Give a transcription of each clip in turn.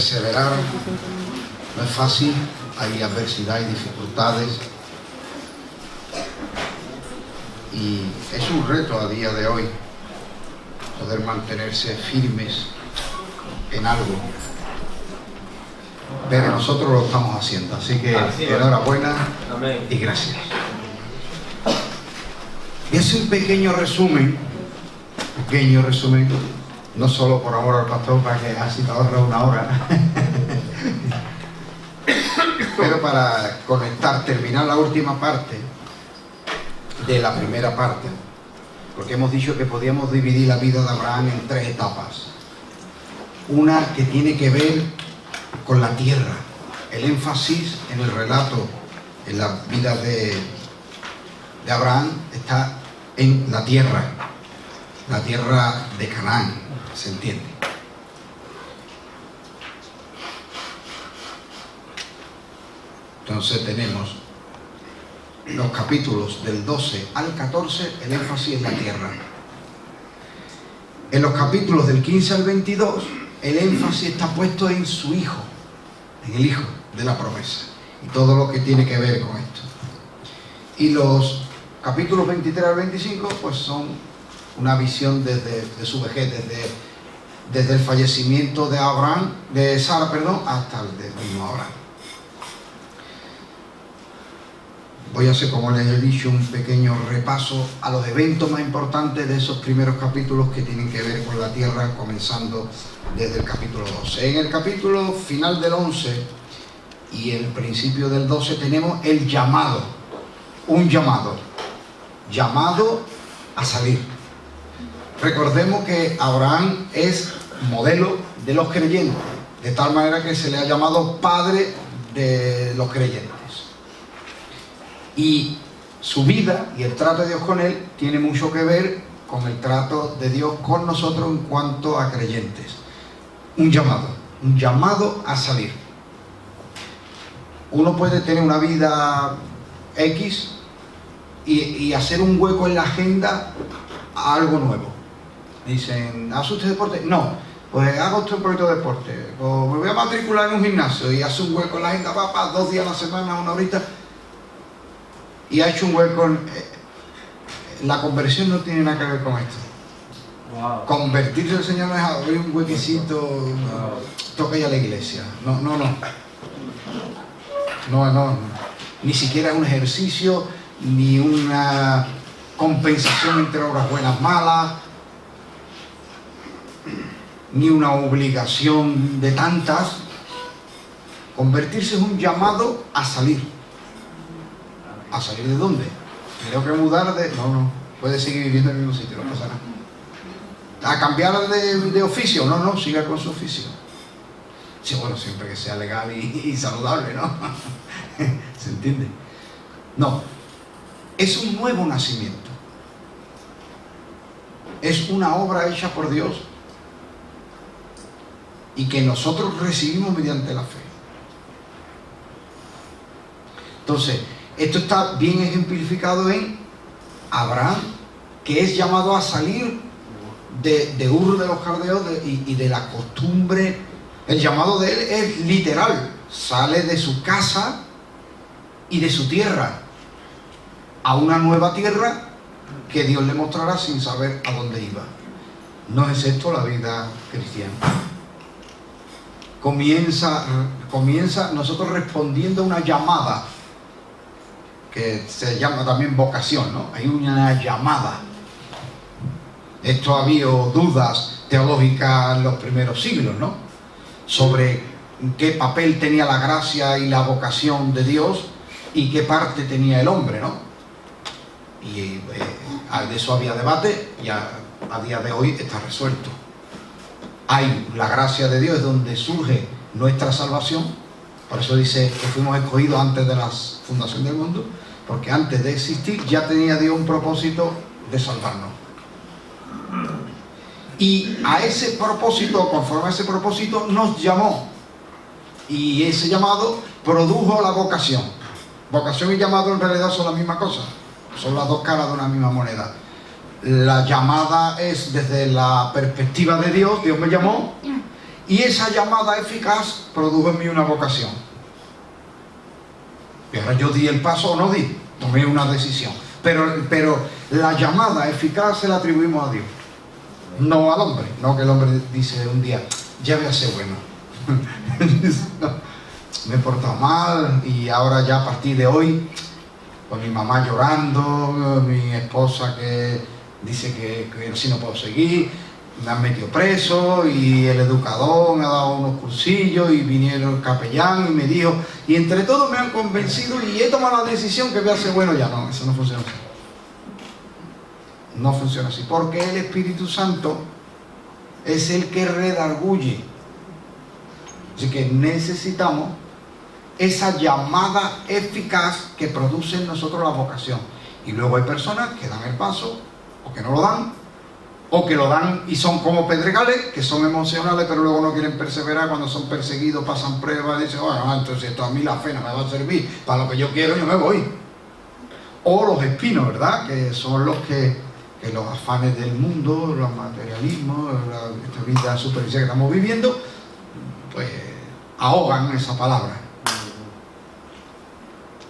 Perseverar no es fácil, hay adversidad y dificultades. Y es un reto a día de hoy poder mantenerse firmes en algo. Pero nosotros lo estamos haciendo, así que enhorabuena y gracias. Y es un pequeño resumen, no solo por amor al pastor, para que así te ahorra una hora, pero para conectar, terminar la última parte de la primera parte, porque hemos dicho que podíamos dividir la vida de Abraham en 3 etapas. Una que tiene que ver con la tierra, el énfasis en el relato, en la vida de Abraham está en la tierra de Canaán, ¿se entiende? Entonces tenemos los capítulos del 12 al 14, el énfasis en la tierra. En los capítulos del 15 al 22, el énfasis está puesto en su hijo, en el hijo de la promesa, y todo lo que tiene que ver con esto. Y los capítulos 23 al 25, pues son una visión desde su vejez, desde el fallecimiento de Sara, hasta el del mismo Abraham. Voy a hacer, como les he dicho, un pequeño repaso a los eventos más importantes de esos primeros capítulos que tienen que ver con la tierra, comenzando desde el capítulo 12. En el capítulo final del 11 y el principio del 12 tenemos el llamado, un llamado a salir. Recordemos que Abraham es modelo de los creyentes, de tal manera que se le ha llamado padre de los creyentes. Y su vida y el trato de Dios con él tiene mucho que ver con el trato de Dios con nosotros en cuanto a creyentes. Un llamado a salir. Uno puede tener una vida X y hacer un hueco en la agenda a algo nuevo. Dicen, ¿hace usted deporte? No, pues haga usted un poquito de deporte. O me voy a matricular en un gimnasio y hace un hueco en la agenda, papá, 2 días a la semana, 1 horita. Y ha hecho un hueco la conversión no tiene nada que ver con esto. Wow. Convertirse al Señor no es abrir un huequecito, toca ir a la iglesia. No. Ni siquiera es un ejercicio, ni una compensación entre obras buenas, malas, ni una obligación de tantas. Convertirse es un llamado a salir. ¿A salir de dónde? Creo que mudar de... No, puede seguir viviendo en el mismo sitio, no pasa nada. ¿A cambiar de oficio? No, siga con su oficio. Sí, bueno, siempre que sea legal y saludable, ¿no? ¿Se entiende? No, es un nuevo nacimiento. Es una obra hecha por Dios y que nosotros recibimos mediante la fe. Entonces, esto está bien ejemplificado en Abraham, que es llamado a salir de Ur de los Caldeos y de la costumbre. El llamado de él es literal, sale de su casa y de su tierra a una nueva tierra que Dios le mostrará sin saber a dónde iba. No es esto la vida cristiana. Comienza nosotros respondiendo a una llamada que se llama también vocación, ¿no? Hay una llamada. Esto ha habido dudas teológicas en los primeros siglos, ¿no? Sobre qué papel tenía la gracia y la vocación de Dios y qué parte tenía el hombre, ¿no? Y de eso había debate y a día de hoy está resuelto. Hay la gracia de Dios, es donde surge nuestra salvación. Por eso dice que fuimos escogidos antes de la fundación del mundo, porque antes de existir ya tenía Dios un propósito de salvarnos. Y a ese propósito, conforme a ese propósito, nos llamó. Y ese llamado produjo la vocación. Vocación y llamado en realidad son la misma cosa. Son las dos caras de una misma moneda. La llamada es desde la perspectiva de Dios, Dios me llamó, Y esa llamada eficaz produjo en mí una vocación. Y ahora yo di el paso o no di, tomé una decisión. Pero la llamada eficaz se la atribuimos a Dios, no al hombre. No que el hombre dice un día, ya voy a ser bueno. No, me he portado mal y ahora ya a partir de hoy, con mi mamá llorando, mi esposa que dice que así no puedo seguir, me han metido preso y el educador me ha dado unos cursillos y vinieron el capellán y me dijo, y entre todos me han convencido y he tomado la decisión que voy a ser bueno. Ya no, eso no funciona así. No funciona así, porque el Espíritu Santo es el que redarguye. Así que necesitamos esa llamada eficaz que produce en nosotros la vocación. Y luego hay personas que dan el paso o que no lo dan, o que lo dan y son como pedregales, que son emocionales pero luego no quieren perseverar. Cuando son perseguidos, pasan pruebas y dicen, bueno, entonces esto a mí la fe no me va a servir, para lo que yo quiero yo me voy. O los espinos, ¿verdad? Que son los que los afanes del mundo, los materialismos, esta vida superficial que estamos viviendo, pues ahogan esa palabra.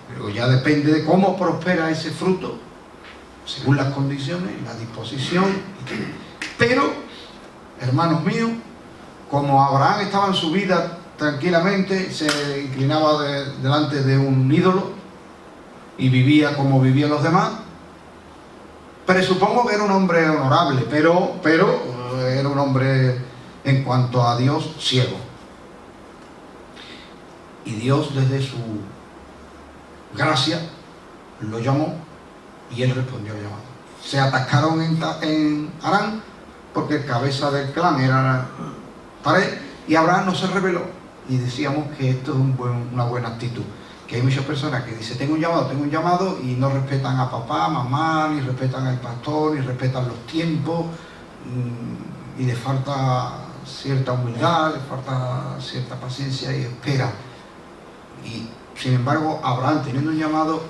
Pero ya depende de cómo prospera ese fruto, según las condiciones, la disposición. Pero, hermanos míos, como Abraham estaba en su vida tranquilamente, se inclinaba delante de un ídolo y vivía como vivían los demás, presupongo que era un hombre honorable, pero era un hombre en cuanto a Dios ciego. Y Dios, desde su gracia, lo llamó y él respondió al llamado. Se atascaron en Harán porque el cabeza del clan era Taré, y Abraham no se rebeló. Y decíamos que esto es una buena actitud. Que hay muchas personas que dicen, tengo un llamado, y no respetan a papá, mamá, ni respetan al pastor, ni respetan los tiempos, y les falta cierta humildad, les falta cierta paciencia y espera. Y sin embargo, Abraham, teniendo un llamado,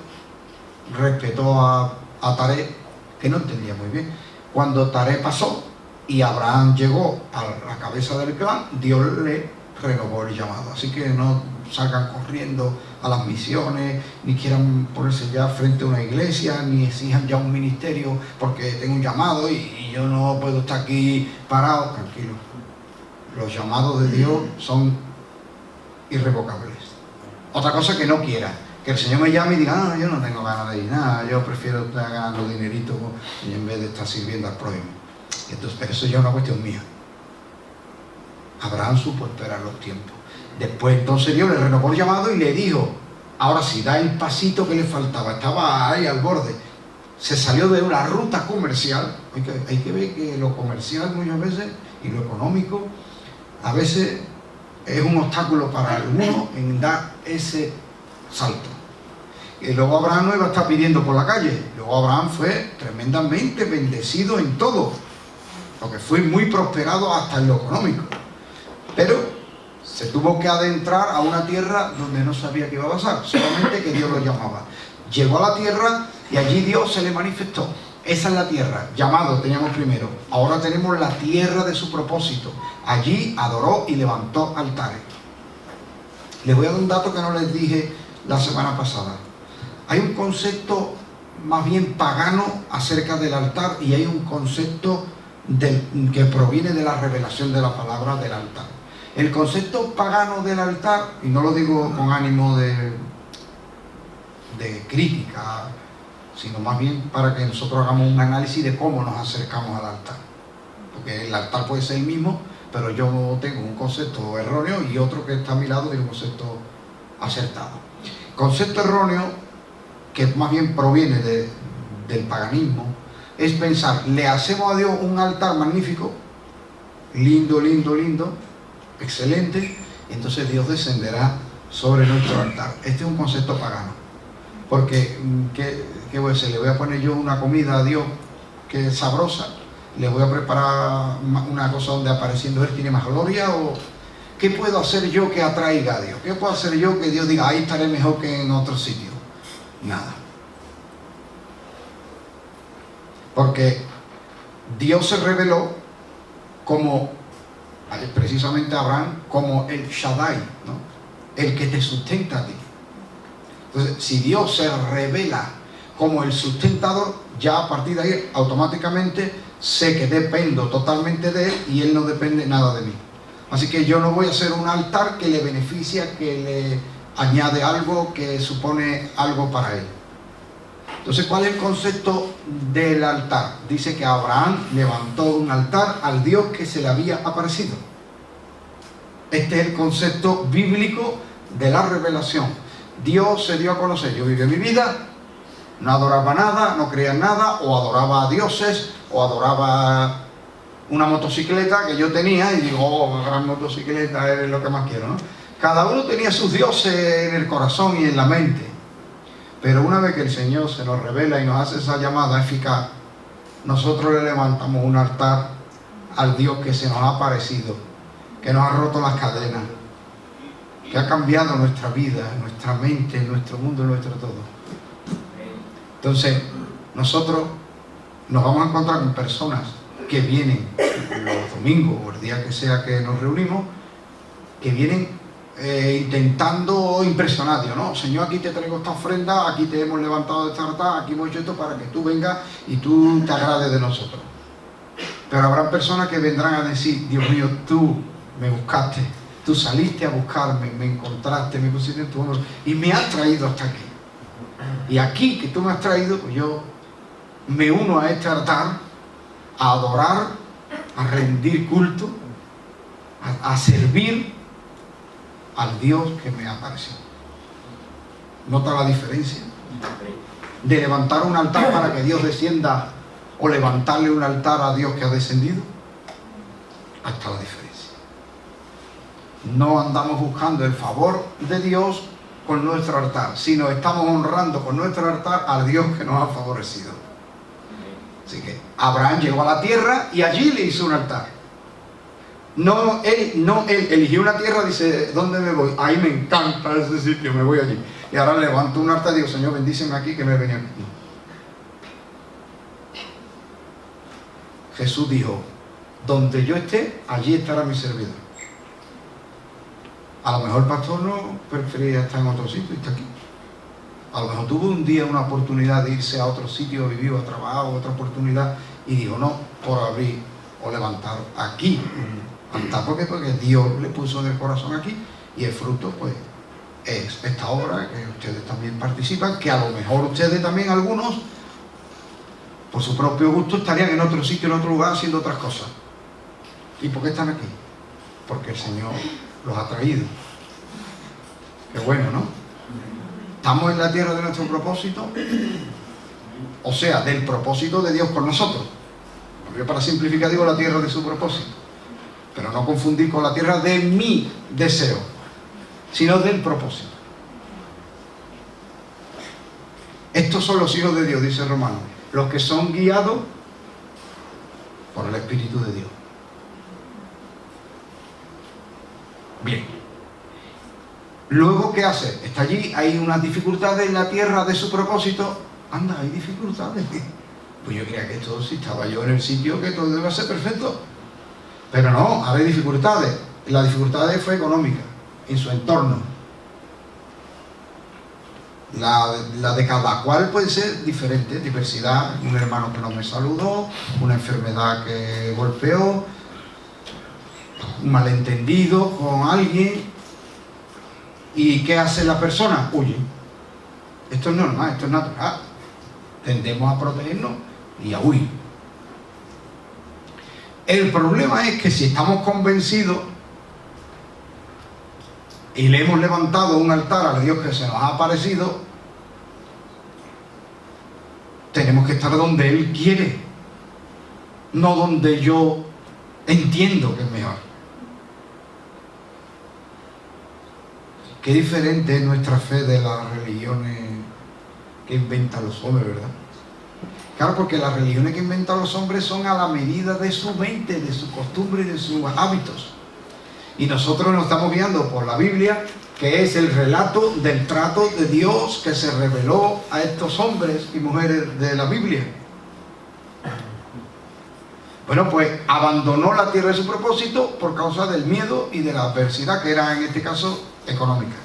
respetó a Taré, que no entendía muy bien. Cuando Taré pasó y Abraham llegó a la cabeza del clan, Dios le renovó el llamado. Así que no salgan corriendo a las misiones, ni quieran ponerse ya frente a una iglesia, ni exijan ya un ministerio porque tengo un llamado y yo no puedo estar aquí parado. Tranquilo, los llamados de Dios son irrevocables. Otra cosa que no quiera, que el Señor me llame y diga, yo no tengo ganas de ir, nada, yo prefiero estar ganando dinerito en vez de estar sirviendo al prójimo. Entonces, pero eso ya es una cuestión mía. Abraham supo esperar los tiempos. Después entonces Dios le renovó el llamado y le dijo, ahora sí, da el pasito que le faltaba. Estaba ahí al borde. Se salió de una ruta comercial. Hay que ver que lo comercial muchas veces y lo económico a veces es un obstáculo para algunos en dar ese salto. Y luego Abraham no iba a estar pidiendo por la calle. Luego Abraham fue tremendamente bendecido en todo, porque fue muy prosperado hasta en lo económico. Pero se tuvo que adentrar a una tierra donde no sabía qué iba a pasar, solamente que Dios lo llamaba. Llegó a la tierra y allí Dios se le manifestó. Esa es la tierra, llamado teníamos primero. Ahora tenemos la tierra de su propósito. Allí adoró y levantó altares. Les voy a dar un dato que no les dije la semana pasada. Hay un concepto más bien pagano acerca del altar, y hay un concepto que proviene de la revelación de la palabra del altar. El concepto pagano del altar, y no lo digo con ánimo de crítica, sino más bien para que nosotros hagamos un análisis de cómo nos acercamos al altar. Porque el altar puede ser el mismo, pero yo tengo un concepto erróneo y otro que está a mi lado tiene un concepto acertado. Concepto erróneo, que más bien proviene del paganismo, es pensar, le hacemos a Dios un altar magnífico, lindo, excelente, y entonces Dios descenderá sobre nuestro altar. Este es un concepto pagano. Porque, ¿qué voy a hacer? ¿Le voy a poner yo una comida a Dios que es sabrosa? ¿Le voy a preparar una cosa donde apareciendo Él tiene más gloria? ¿O qué puedo hacer yo que atraiga a Dios? ¿Qué puedo hacer yo que Dios diga, ahí estaré mejor que en otro sitio? Nada. Porque Dios se reveló como precisamente a Abraham como el Shaddai, ¿no? El que te sustenta a ti. Entonces, si Dios se revela como el sustentador, ya a partir de ahí automáticamente sé que dependo totalmente de Él y Él no depende nada de mí. Así que yo no voy a hacer un altar que le beneficia, que le añade algo, que supone algo para Él. Entonces, ¿cuál es el concepto del altar? Dice que Abraham levantó un altar al Dios que se le había aparecido. Este es el concepto bíblico de la revelación. Dios se dio a conocer. Yo vivía mi vida, no adoraba nada, no creía en nada, o adoraba a dioses, o adoraba una motocicleta que yo tenía, y digo, oh, gran motocicleta, es lo que más quiero, ¿no? Cada uno tenía sus dioses en el corazón y en la mente. Pero una vez que el Señor se nos revela y nos hace esa llamada eficaz, nosotros le levantamos un altar al Dios que se nos ha aparecido, que nos ha roto las cadenas, que ha cambiado nuestra vida, nuestra mente, nuestro mundo, nuestro todo. Entonces, nosotros nos vamos a encontrar con personas que vienen los domingos o el día que sea que nos reunimos, que vienen intentando impresionar a Dios, ¿no? Señor, aquí te traigo esta ofrenda, aquí te hemos levantado de esta altar, aquí hemos hecho esto para que tú vengas y tú te agrades de nosotros. Pero habrá personas que vendrán a decir, Dios mío, tú me buscaste, tú saliste a buscarme, me encontraste, me pusiste en tu honor y me has traído hasta aquí. Y aquí que tú me has traído, pues yo me uno a este altar a adorar, a rendir culto, a servir al Dios que me ha aparecido. ¿Nota la diferencia? De levantar un altar para que Dios descienda o levantarle un altar a Dios que ha descendido. Ahí está la diferencia. No andamos buscando el favor de Dios con nuestro altar, sino estamos honrando con nuestro altar al Dios que nos ha favorecido. Así que Abraham llegó a la tierra y allí le hizo un altar. No él eligió una tierra, dice, ¿dónde me voy? Ahí me encanta ese sitio, me voy allí. Y ahora levanto un altar y digo, Señor, bendíceme aquí que me he venido aquí. Jesús dijo, donde yo esté, allí estará mi servidor. A lo mejor el pastor no prefería estar en otro sitio y está aquí. A lo mejor tuvo un día una oportunidad de irse a otro sitio, vivir o trabajar, otra oportunidad, y dijo, no, por abrir o levantar aquí. Porque Dios le puso en el corazón aquí, y el fruto pues es esta obra que ustedes también participan, que a lo mejor ustedes también, algunos por su propio gusto estarían en otro sitio, en otro lugar haciendo otras cosas. ¿Y por qué están aquí? Porque el Señor los ha traído. Qué bueno, ¿no? Estamos en la tierra de nuestro propósito, o sea, del propósito de Dios con nosotros. Yo, para simplificar, digo la tierra de su propósito, pero no confundir con la tierra de mi deseo, sino del propósito. Estos son los hijos de Dios, dice Romano, los que son guiados por el Espíritu de Dios. Bien. Luego, ¿qué hace? Está allí, hay unas dificultades en la tierra de su propósito. Anda, hay dificultades. Pues yo creía que todo, si estaba yo en el sitio, que todo iba a ser perfecto. Pero no, hay dificultades. La dificultad fue económica, en su entorno. La de cada cual puede ser diferente, diversidad. Un hermano que no me saludó, una enfermedad que golpeó, un malentendido con alguien. ¿Y qué hace la persona? Huye. Esto es normal, esto es natural. Tendemos a protegernos y a huir. El problema es que si estamos convencidos y le hemos levantado un altar al Dios que se nos ha aparecido, tenemos que estar donde Él quiere, no donde yo entiendo que es mejor. Qué diferente es nuestra fe de las religiones que inventan los hombres, ¿verdad? Claro, porque las religiones que inventan los hombres son a la medida de su mente, de su costumbre y de sus hábitos. Y nosotros nos estamos guiando por la Biblia, que es el relato del trato de Dios que se reveló a estos hombres y mujeres de la Biblia. Bueno, pues abandonó la tierra de su propósito por causa del miedo y de la adversidad, que era en este caso económica.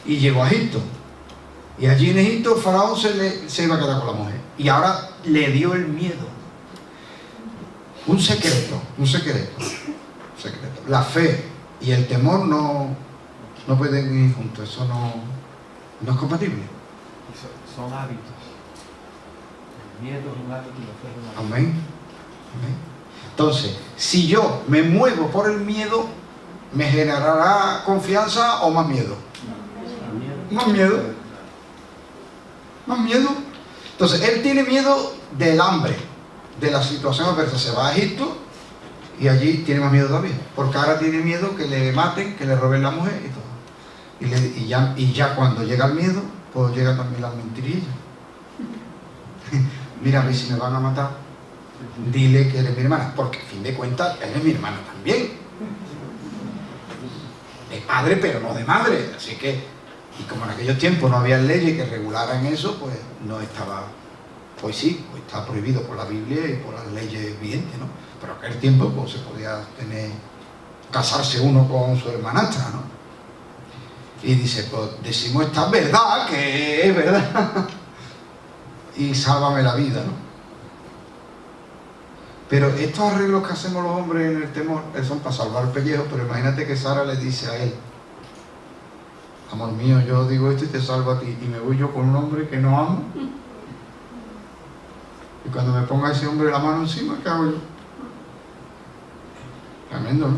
Y llegó a Egipto. Y allí en Egipto Faraón se iba a quedar con la mujer. Y ahora le dio el miedo. Un secreto. La fe y el temor no pueden ir juntos. Eso no es compatible. Son hábitos. El miedo es un hábito y la fe es un hábito. Amén. Entonces, si yo me muevo por el miedo, ¿me generará confianza o más miedo? Más miedo. Más miedo. Entonces, él tiene miedo del hambre, de la situación adversa. Se va a Egipto y allí tiene más miedo todavía. Porque ahora tiene miedo que le maten, que le roben la mujer y todo. Y ya cuando llega el miedo, pues llegan también las mentirillas. Mira, a ver si me van a matar. Dile que eres mi hermana, porque a fin de cuentas él es mi hermana también. De padre, pero no de madre. Así que, y como en aquellos tiempos no había leyes que regularan eso, pues no estaba, pues sí, pues está prohibido por la Biblia y por las leyes vigentes, ¿no? Pero en aquel tiempo pues se podía casarse uno con su hermanastra, ¿no? Y dice, pues decimos esta verdad, que es verdad, y sálvame la vida, ¿no? Pero estos arreglos que hacemos los hombres en el temor son para salvar el pellejo. Pero imagínate que Sara le dice a él: amor mío, yo digo esto y te salvo a ti, y me voy yo con un hombre que no amo, y cuando me ponga ese hombre la mano encima, ¿qué hago yo? Tremendo, ¿no?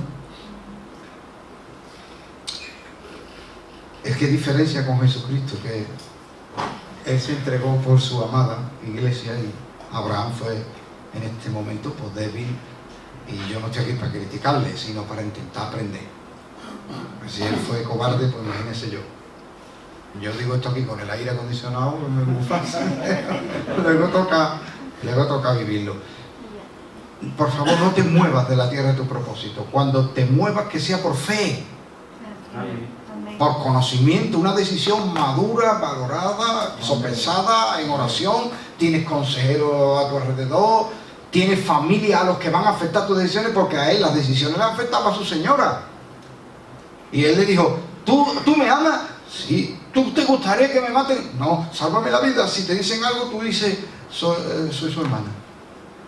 Es que diferencia con Jesucristo, que él se entregó por su amada iglesia, y Abraham fue en este momento pues débil, y yo no estoy aquí para criticarle, sino para intentar aprender. Si él fue cobarde, pues imagínese yo. Yo digo esto aquí con el aire acondicionado, me bufa. luego toca vivirlo. Por favor, no te muevas de la tierra de tu propósito. Cuando te muevas, que sea por fe, por conocimiento, una decisión madura, valorada, sopesada, en oración. Tienes consejeros a tu alrededor, tienes familia a los que van a afectar tus decisiones, porque a él las decisiones le afectaban a su señora. Y él le dijo: ¿Tú me amas? Sí. ¿Tú te gustaría que me maten? No, sálvame la vida. Si te dicen algo, tú dices: soy su hermana.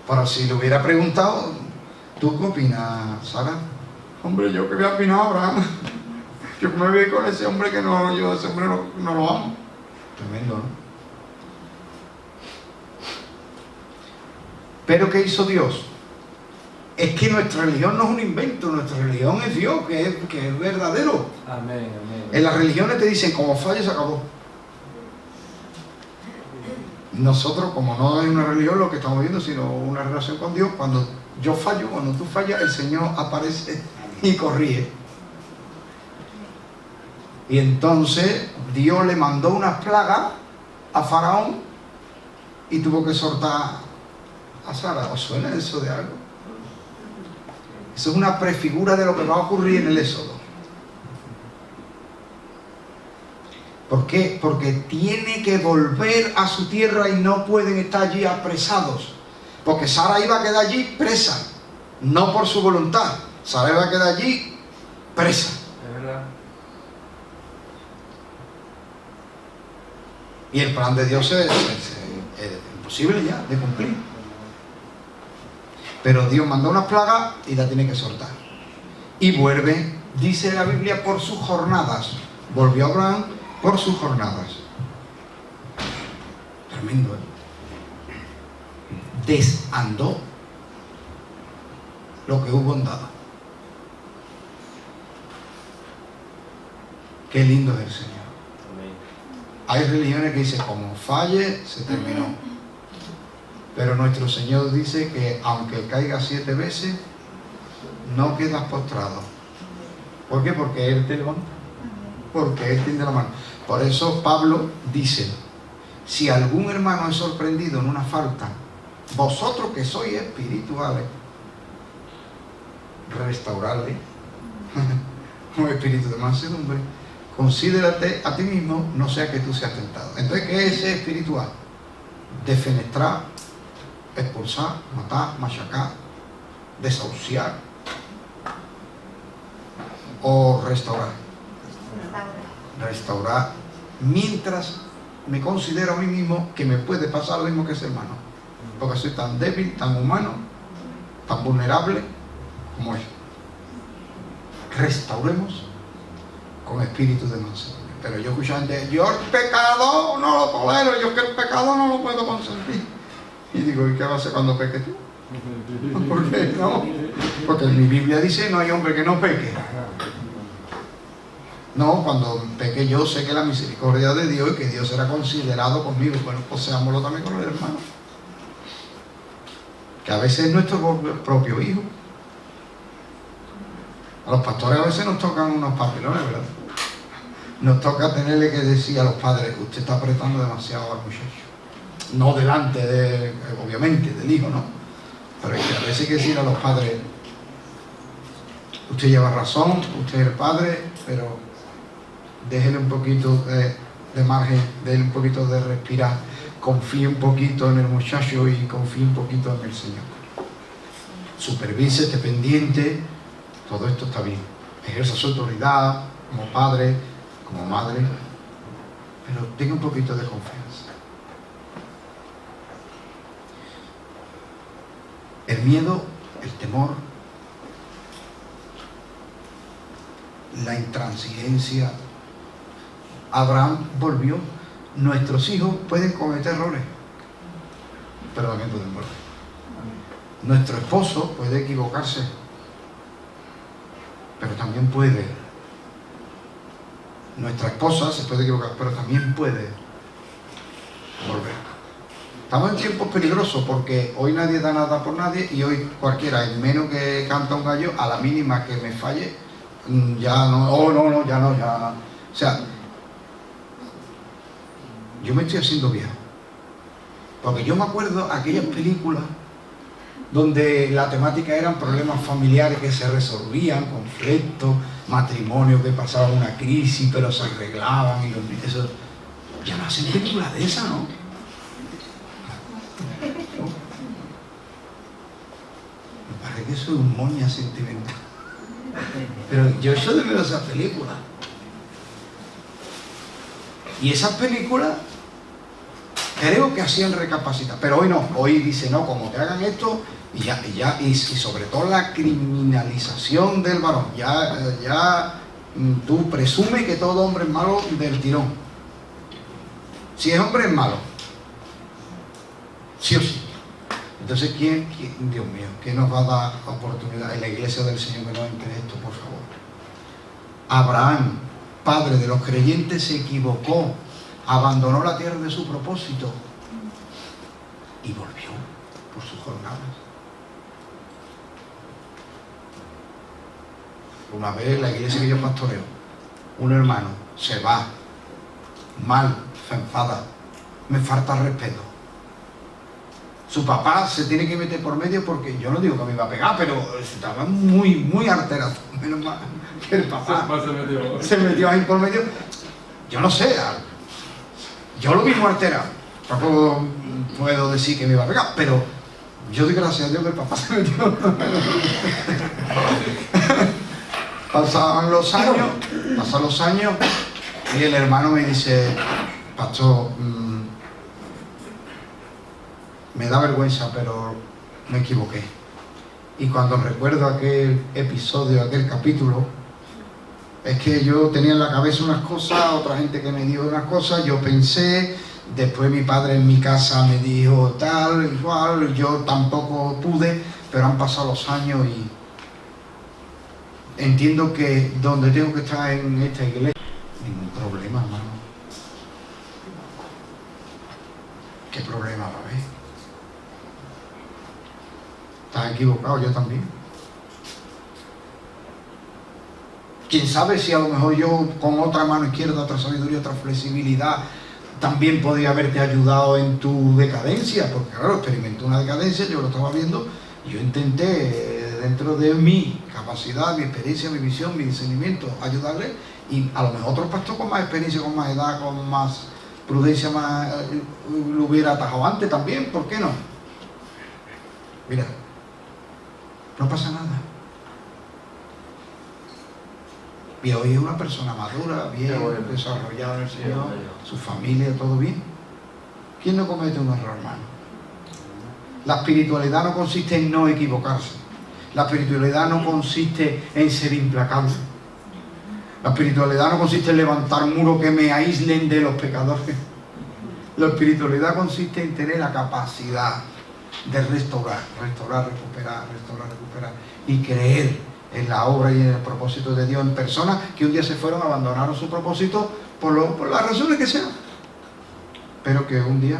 Pero si le hubiera preguntado: ¿tú qué opinas, Sara? Hombre, yo que voy a opinar, Abraham. Yo me voy con ese hombre que yo ese hombre no lo amo. Tremendo, ¿no? Pero ¿qué hizo Dios? Es que nuestra religión no es un invento, nuestra religión es Dios, que es verdadero. Amén, amén. En las religiones te dicen: como falles, se acabó. Nosotros, como no es una religión lo que estamos viendo, sino una relación con Dios, cuando yo fallo, cuando tú fallas, el Señor aparece y corrige. Y entonces Dios le mandó unas plagas a Faraón y tuvo que soltar a Sara. ¿Os suena eso de algo? Eso es una prefigura de lo que va a ocurrir en el Éxodo. ¿Por qué? Porque tiene que volver a su tierra y no pueden estar allí apresados. Porque Sara iba a quedar allí presa, no por su voluntad. Sara iba a quedar allí presa. Es verdad. Y el plan de Dios es imposible ya de cumplir. Pero Dios mandó unas plagas y la tiene que soltar. Y vuelve, dice la Biblia, por sus jornadas. Volvió Abraham por sus jornadas. Tremendo, ¿eh? Desandó lo que hubo andado. Qué lindo es el Señor. Hay religiones que dicen: como falle, se terminó. Pero nuestro Señor dice que aunque caiga 7 veces, no quedas postrado. ¿Por qué? Porque Él te levanta. Porque Él tiende la mano. Por eso Pablo dice: si algún hermano es sorprendido en una falta, vosotros que sois espirituales, restaurarle un espíritu de mansedumbre. Considérate a ti mismo, no sea que tú seas tentado. Entonces, ¿qué es ser espiritual? Defenestrar, expulsar, matar, machacar, desahuciar o restaurar. Restaurar, mientras me considero a mí mismo que me puede pasar lo mismo que ese hermano, porque soy tan débil, tan humano, tan vulnerable como él. Restauremos con espíritu de mansedumbre. Pero yo escucho gente, yo el pecado no lo tolero, yo que el pecado no lo puedo consentir. Y digo, ¿y qué va a hacer cuando peque tú? ¿Por qué no? Porque en mi Biblia dice, no hay hombre que no peque. No, cuando peque yo sé que la misericordia de Dios y que Dios será considerado conmigo. Bueno, pues seámoslo también con el hermano. Que a veces es nuestro propio hijo. A los pastores a veces nos tocan unos papelones, ¿verdad? Nos toca tenerle que decir a los padres, usted está apretando demasiado al muchacho. No delante de, obviamente, del hijo, ¿no? Pero hay que a veces hay que decir a los padres, usted lleva razón, usted es el padre, pero déjele un poquito de margen, déjele un poquito de respirar, confíe un poquito en el muchacho y confíe un poquito en el Señor. Supervise, esté pendiente, todo esto está bien. Ejerza su autoridad como padre, como madre, pero tenga un poquito de confianza. El miedo, el temor, la intransigencia. Abraham volvió. Nuestros hijos pueden cometer errores, pero también pueden volver. Nuestro esposo puede equivocarse, pero también puede. Nuestra esposa se puede equivocar, pero también puede volver. Estamos en tiempos peligrosos porque hoy nadie da nada por nadie y hoy cualquiera, en menos que canta un gallo, a la mínima que me falle, ya no, ya no. O sea, yo me estoy haciendo viejo. Porque yo me acuerdo aquellas películas donde la temática eran problemas familiares que se resolvían, conflictos, matrimonios que pasaban una crisis pero se arreglaban y eso. Ya no hacen películas de esas, ¿no? Me parece que soy un moña sentimental. Pero yo soy de ver esas películas. Y esas películas creo que hacían recapacitar. Pero hoy no. Hoy dice, no, como te hagan esto, y sobre todo la criminalización del varón. Ya tú presumes que todo hombre es malo del tirón. Si es hombre es malo. Sí o sí. Entonces, ¿quién, Dios mío, quién nos va a dar oportunidad en la iglesia del Señor que no entre esto, por favor? Abraham, padre de los creyentes, se equivocó, abandonó la tierra de su propósito y volvió por sus jornadas. Una vez en la iglesia que yo pastoreo, un hermano se va mal, se enfada, me falta respeto. Su papá se tiene que meter por medio porque yo no digo que me iba a pegar, pero estaba muy alterado. Menos mal que el papá se metió ahí por medio. Yo no sé, yo lo mismo alterado. Tampoco puedo decir que me iba a pegar, pero yo doy gracias a Dios que el papá se metió. Pasan los años y el hermano me dice, pastor, me da vergüenza, pero me equivoqué. Y cuando recuerdo aquel episodio, aquel capítulo, es que yo tenía en la cabeza unas cosas, otra gente que me dijo unas cosas, yo pensé, después mi padre en mi casa me dijo tal, igual, yo tampoco pude, pero han pasado los años y entiendo que donde tengo que estar en esta iglesia, ningún problema, hermano. ¿Qué problema va a haber? Estás equivocado, yo también. Quién sabe si a lo mejor yo con otra mano izquierda, otra sabiduría, otra flexibilidad, también podría haberte ayudado en tu decadencia, porque claro, experimenté una decadencia, yo lo estaba viendo, y yo intenté dentro de mi capacidad, mi experiencia, mi visión, mi discernimiento, ayudarle, y a lo mejor otro pastor con más experiencia, con más edad, con más prudencia, más lo hubiera atajado antes también, ¿por qué no? Mira, No pasa nada. Y hoy es una persona madura, bien desarrollada en el Señor, su familia, todo bien. ¿Quién no comete un error, hermano? La espiritualidad no consiste en no equivocarse. La espiritualidad no consiste en ser implacable. La espiritualidad no consiste en levantar muros que me aíslen de los pecadores. La espiritualidad consiste en tener la capacidad de restaurar, recuperar y creer en la obra y en el propósito de Dios en personas que un día se fueron, abandonaron su propósito por las razones que sean, pero que un día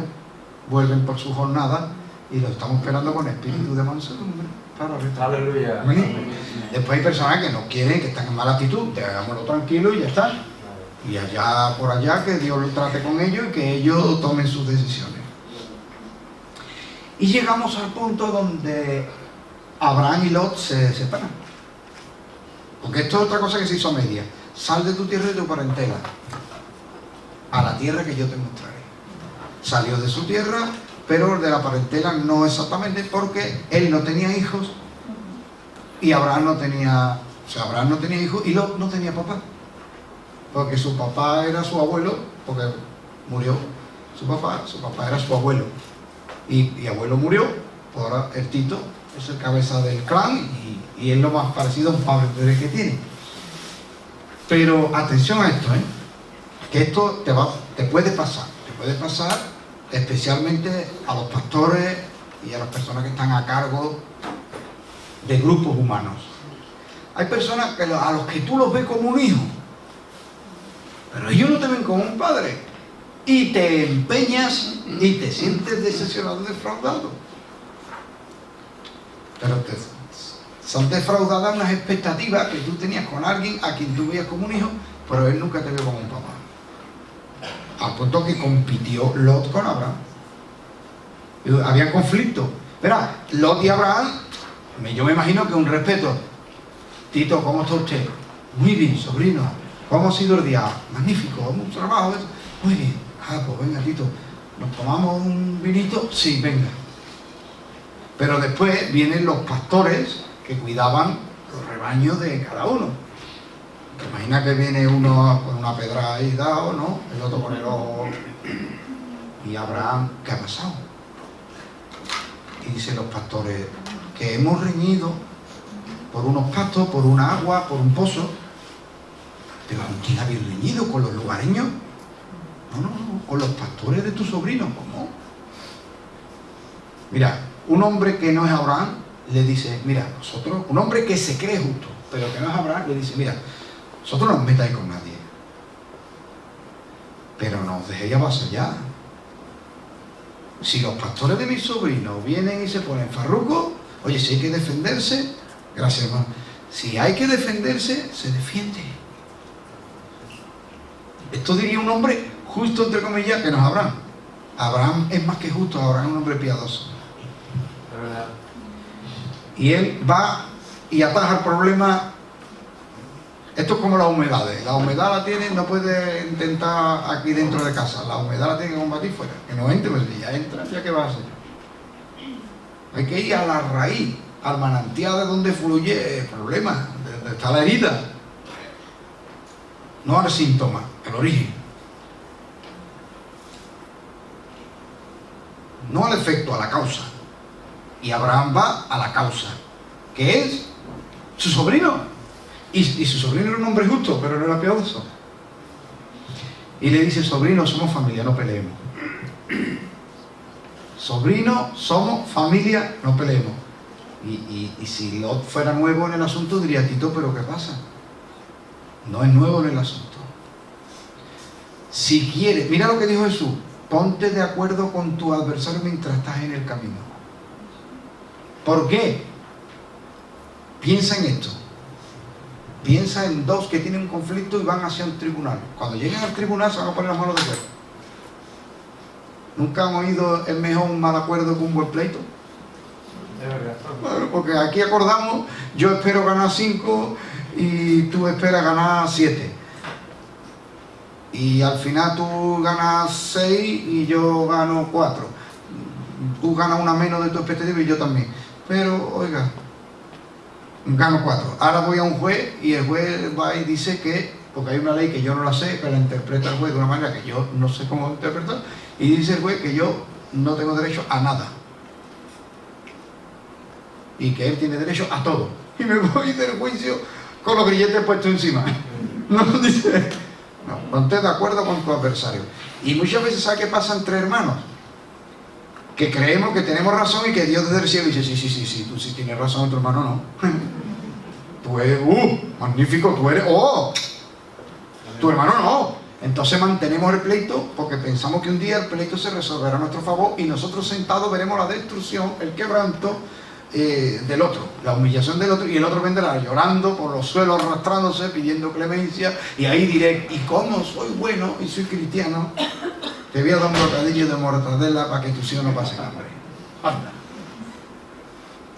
vuelven por su jornada y lo estamos esperando con espíritu de mansedumbre para restaurar. Aleluya. Después hay personas que no quieren, que están en mala actitud, dejámoslo tranquilo y ya está. Y allá por allá que Dios lo trate con ellos y que ellos tomen sus decisiones. Y llegamos al punto donde Abraham y Lot se separan. Porque esto es otra cosa que se hizo a media. Sal de tu tierra y de tu parentela a la tierra que yo te mostraré. Salió de su tierra, pero de la parentela no exactamente, porque él no tenía hijos y Abraham no tenía, Abraham no tenía hijos y Lot no tenía papá. Porque su papá era su abuelo, porque murió su papá era su abuelo. Y abuelo murió, pues ahora el Tito es el cabeza del clan y es lo más parecido a un padre que tiene. Pero atención a esto, que esto te puede pasar especialmente a los pastores y a las personas que están a cargo de grupos humanos. Hay personas a los que tú los ves como un hijo, pero ellos no te ven como un padre. Y te empeñas y te sientes decepcionado, defraudado. Pero son defraudadas unas expectativas que tú tenías con alguien a quien tú veías como un hijo, pero él nunca te vio como un papá. Al punto que compitió Lot con Abraham. Había conflicto. Verá, Lot y Abraham, yo me imagino que un respeto. Tito, ¿cómo está usted? Muy bien, sobrino. ¿Cómo ha sido el día? Magnífico, mucho trabajo. Muy bien. Pues venga, Tito, ¿nos tomamos un vinito? Sí, venga. Pero después vienen los pastores que cuidaban los rebaños de cada uno. Te imaginas que viene uno con una pedra ahí dado, ¿no? El otro con el ojo. Y Abraham, ¿qué ha pasado? Y dicen los pastores que hemos reñido por unos pastos, por una agua, por un pozo. ¿Pero con quién habéis reñido? ¿Con los lugareños? No, con los pastores de tu sobrino. ¿Cómo? Mira, un hombre que no es Abraham le dice, mira, nosotros, un hombre que se cree justo, pero que no es Abraham, le dice, mira, vosotros no os metáis con nadie, pero no os dejéis avasallar. Si los pastores de mi sobrino vienen y se ponen farrucos, oye, si hay que defenderse, gracias hermano, si hay que defenderse, se defiende. Esto diría un hombre justo, entre comillas, que no es Abraham. Abraham es más que justo, Abraham es un hombre piadoso. Y él va y ataja el problema. Esto es como las humedades. La humedad la tiene, no puede intentar aquí dentro de casa. La humedad la tiene que combatir fuera. Que no entre, pues si ya entra, ¿ya qué va a hacer? Hay que ir a la raíz, al manantial de donde fluye el problema, de donde está la herida. No al síntoma, el origen. No al efecto, a la causa. Y Abraham va a la causa, que es su sobrino. Y su sobrino era un hombre justo, pero no era piadoso. Y le dice, sobrino, somos familia, no peleemos. Sobrino, somos familia, no peleemos. Y si Lot fuera nuevo en el asunto, diría, Tito, ¿pero qué pasa? No es nuevo en el asunto. Si quieres, mira lo que dijo Jesús, ponte de acuerdo con tu adversario mientras estás en el camino. ¿Por qué? Piensa en esto. Piensa en dos que tienen un conflicto y van hacia un tribunal. Cuando lleguen al tribunal se van a poner las manos de acuerdo. ¿Nunca han oído es mejor un mal acuerdo que un buen pleito? Bueno, porque aquí acordamos, yo espero ganar 5 y tú esperas ganar 7. Y al final tú ganas 6 y yo gano 4. Tú ganas una menos de tu expectativa y yo también. Pero, oiga, gano 4. Ahora voy a un juez y el juez va y dice que, porque hay una ley que yo no la sé, pero la interpreta el juez de una manera que yo no sé cómo interpretar, y dice el juez que yo no tengo derecho a nada. Y que él tiene derecho a todo. Y me voy del juicio con los grilletes puestos encima. No, dice, no, ponte de acuerdo con tu adversario. Y muchas veces, ¿sabes qué pasa entre hermanos? Que creemos que tenemos razón y que Dios desde el cielo dice, sí, tú sí tienes razón, tu hermano no. Tú eres, magnífico, tú eres, tu hermano no. Entonces mantenemos el pleito porque pensamos que un día el pleito se resolverá a nuestro favor y nosotros sentados veremos la destrucción, el quebranto del otro, la humillación del otro, y el otro vendrá llorando por los suelos, arrastrándose, pidiendo clemencia, y ahí diré, y como soy bueno y soy cristiano, te voy a dar un bocadillo de mortadela para que tus hijos no pasen hambre. Anda.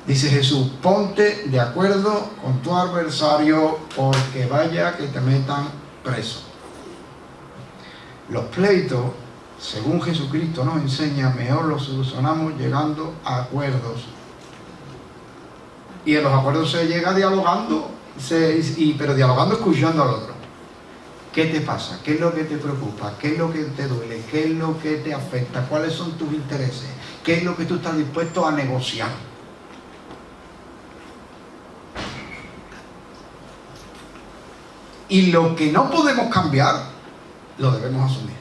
Dice Jesús, ponte de acuerdo con tu adversario porque vaya que te metan preso. Los pleitos, según Jesucristo nos enseña, mejor los solucionamos llegando a acuerdos. Y en los acuerdos se llega dialogando, pero dialogando escuchando al otro. ¿Qué te pasa? ¿Qué es lo que te preocupa? ¿Qué es lo que te duele? ¿Qué es lo que te afecta? ¿Cuáles son tus intereses? ¿Qué es lo que tú estás dispuesto a negociar? Y lo que no podemos cambiar, lo debemos asumir.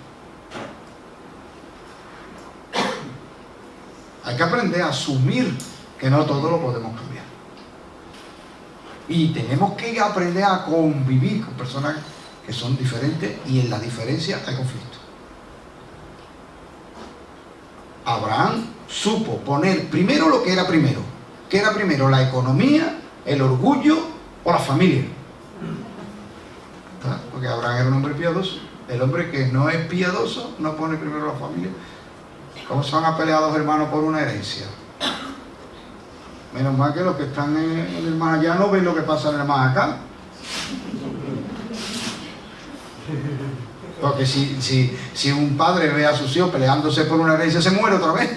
Hay que aprender a asumir que no todo lo podemos cambiar. Y tenemos que aprender a convivir con personas que son diferentes, y en la diferencia hay conflicto. Abraham supo poner primero lo que era primero. ¿Qué era primero? ¿La economía, el orgullo o la familia? ¿Ah? Porque Abraham era un hombre piadoso. El hombre que no es piadoso no pone primero la familia. ¿Cómo se van a pelear dos hermanos por una herencia? Menos mal que los que están en el más allá no ven lo que pasa en el más acá. Porque si un padre ve a sus hijos peleándose por una herencia, se muere otra vez.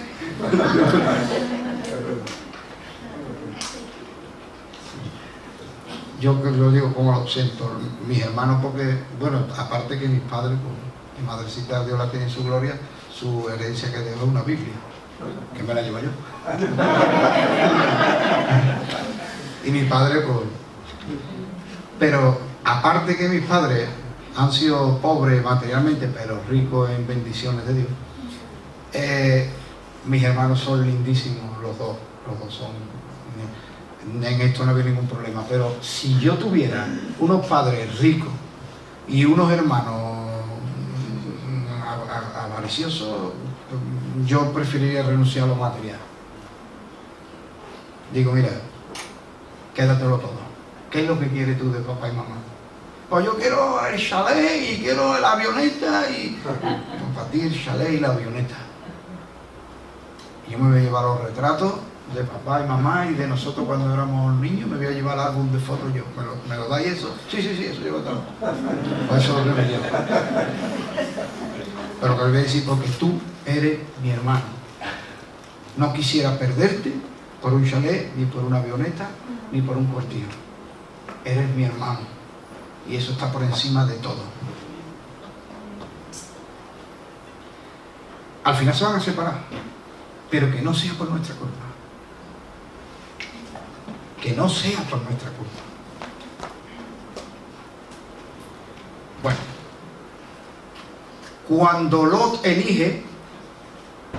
Yo lo digo como lo siento, mis hermanos, porque, bueno, aparte que mis padres, pues, mi madrecita, Dios la tiene en su gloria, su herencia que dejó una Biblia, que me la llevo yo. Y mi padre, pues, pero aparte que mis padres han sido pobres materialmente, pero ricos en bendiciones de Dios, mis hermanos son lindísimos, los dos son, en esto no había ningún problema. Pero si yo tuviera unos padres ricos y unos hermanos avariciosos, yo preferiría renunciar a lo material. Digo, mira, quédatelo todo. ¿Qué es lo que quieres tú de papá y mamá? Pues yo quiero el chalet y quiero la avioneta, y pues para ti el chalet y la avioneta. Yo me voy a llevar los retratos de papá y mamá y de nosotros cuando éramos niños, me voy a llevar el álbum de fotos yo. ¿Me lo dais eso? Sí, eso llevo todo. Pues eso es lo que me llevo. Pero que le voy a decir, porque tú eres mi hermano. No quisiera perderte por un chalet, ni por una avioneta, ni por un cuartillo. Eres mi hermano. Y eso está por encima de todo. Al final se van a separar, pero que no sea por nuestra culpa. Que no sea por nuestra culpa. Bueno, cuando Lot elige,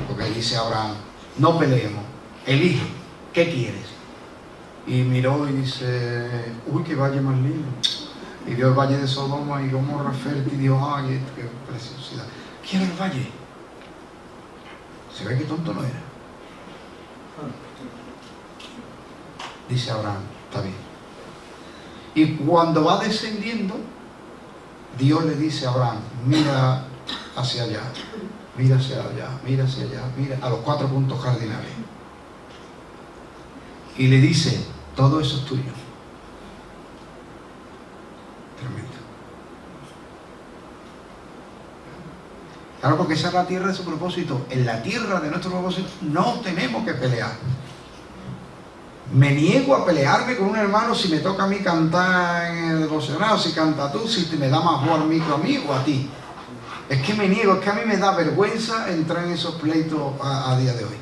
porque dice Abraham, no peleemos, elige, ¿qué quieres? Y miró y dice, uy, qué valle más lindo. Y vio el valle de Sodoma y Gomorra fértil y dijo, ay, qué preciosidad. Quiero el valle. Se ve que tonto no era. Dice Abraham, está bien. Y cuando va descendiendo, Dios le dice a Abraham, mira hacia allá, mira hacia allá, mira hacia allá, mira a los 4 puntos cardinales. Y le dice, todo eso es tuyo. Tremendo. Claro, porque esa es la tierra de su propósito. En la tierra de nuestro propósito no tenemos que pelear. Me niego a pelearme con un hermano si me toca a mí cantar en el devocional, si canta tú, si te me da más voz al micro a mí o a ti. Es que me niego, es que a mí me da vergüenza entrar en esos pleitos a día de hoy.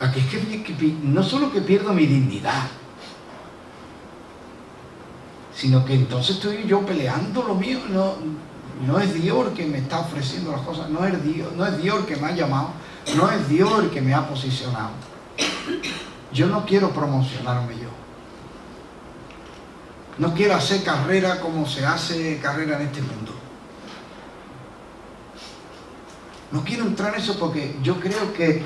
Aquí es que no solo que pierdo mi dignidad, sino que entonces estoy yo peleando lo mío. No es Dios el que me está ofreciendo las cosas, no es Dios el que me ha llamado, no es Dios el que me ha posicionado. Yo no quiero promocionarme yo. No quiero hacer carrera como se hace carrera en este mundo. No quiero entrar en eso porque yo creo que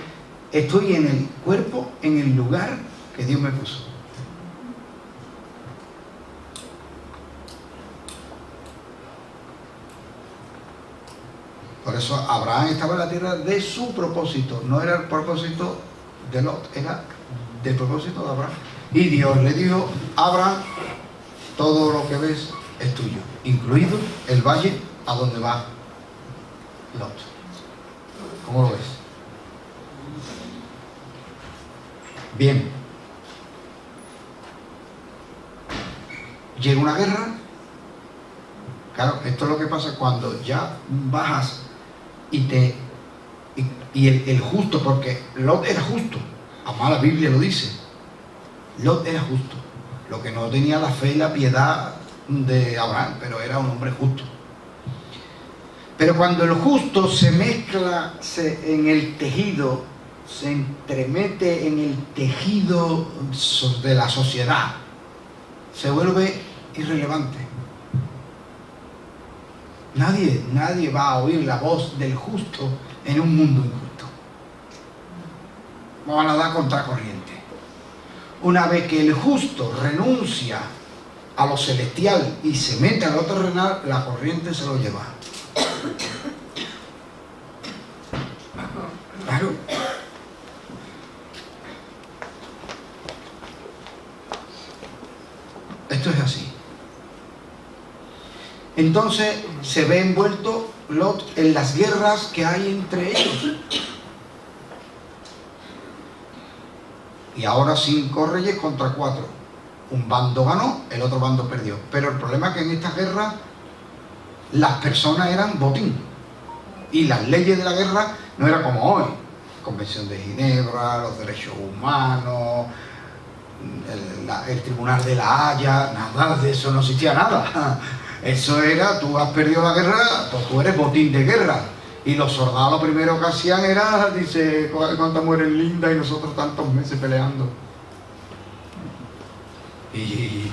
estoy en el cuerpo, en el lugar que Dios me puso. Por eso Abraham estaba en la tierra de su propósito. No era el propósito de Lot, era del propósito de Abraham. Y Dios le dijo: Abraham, todo lo que ves es tuyo, incluido el valle a donde va Lot. ¿Cómo lo ves? Bien. Llega una guerra. Claro, esto es lo que pasa cuando ya bajas y el justo, porque Lot era justo. Además la Biblia lo dice. Lot era justo. Lo que no tenía la fe y la piedad de Abraham, pero era un hombre justo. Pero cuando el justo se mezcla en el tejido, se entremete en el tejido de la sociedad, se vuelve irrelevante. Nadie va a oír la voz del justo en un mundo injusto. Van a dar contracorriente. Una vez que el justo renuncia a lo celestial y se mete a lo terrenal, la corriente se lo lleva. Claro. Esto es así. Entonces se ve envuelto Lot en las guerras que hay entre ellos. Y ahora 5 reyes contra 4. Un bando ganó, el otro bando perdió. Pero el problema es que en esta guerra las personas eran botín. Y las leyes de la guerra no eran como hoy. Convención de Ginebra, los derechos humanos, el Tribunal de la Haya, nada de eso, no existía nada. Eso era, tú has perdido la guerra, pues tú eres botín de guerra. Y los soldados lo primero que hacían era, dice, cuántas mujeres lindas y nosotros tantos meses peleando. Y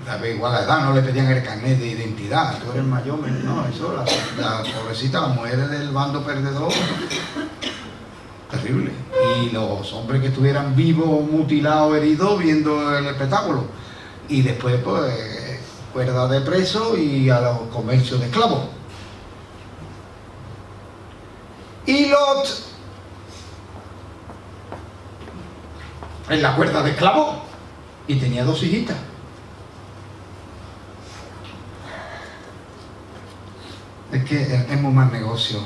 da igual la edad, no le pedían el carnet de identidad, tú eres mayor, no, eso, la pobrecita, las mujeres del bando perdedor, terrible. Y los hombres que estuvieran vivos, mutilados, heridos, viendo el espectáculo. Y después, pues, cuerda de preso y a los comercios de esclavos. Y Lot, en la cuerda de esclavos, y tenía 2 hijitas. Es que es muy mal negocio.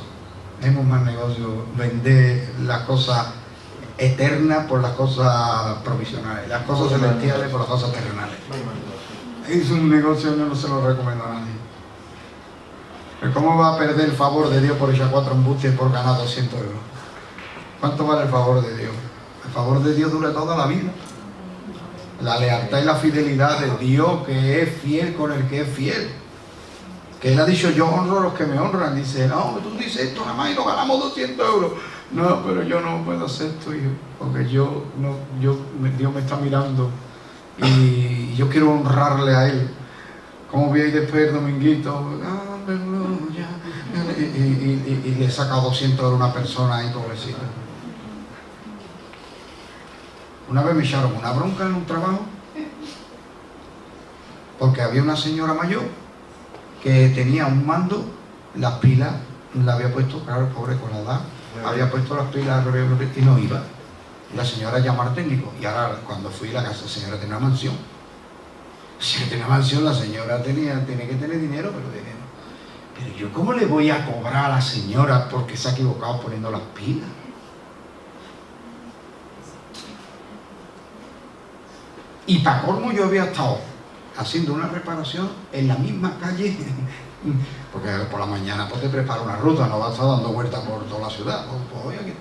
Es muy mal negocio vender las cosas eternas por las cosas provisionales, las cosas celestiales por las cosas terrenales. Es un negocio, yo no se lo recomiendo a nadie. Pero ¿cómo va a perder el favor de Dios por echar 4 embustes por ganar 200 euros? ¿Cuánto vale el favor de Dios? El favor de Dios dura toda la vida. La lealtad y la fidelidad de Dios, que es fiel con el que es fiel. Que Él ha dicho: yo honro a los que me honran. Dice: no, tú dices esto nada más y nos ganamos 200 euros. No, pero yo no puedo hacer esto, hijo, porque Dios me está mirando. Y yo quiero honrarle a Él. Como vi ahí después el dominguito, aleluya, y le saca 200 euros a una persona ahí, pobrecita. Una vez me echaron una bronca en un trabajo porque había una señora mayor que tenía un mando, las pilas la había puesto, claro, pobre con la edad, había puesto las pilas y no iba. La señora llamó al técnico, y ahora cuando fui a la casa, la señora tenía una mansión. Si tenía mansión, la señora tiene que tener dinero, pero dinero. Pero yo, ¿cómo le voy a cobrar a la señora porque se ha equivocado poniendo las pilas? Y para colmo yo había estado haciendo una reparación en la misma calle, porque por la mañana pues te prepara una ruta, no vas a estar dando vueltas por toda la ciudad. Pues, oye,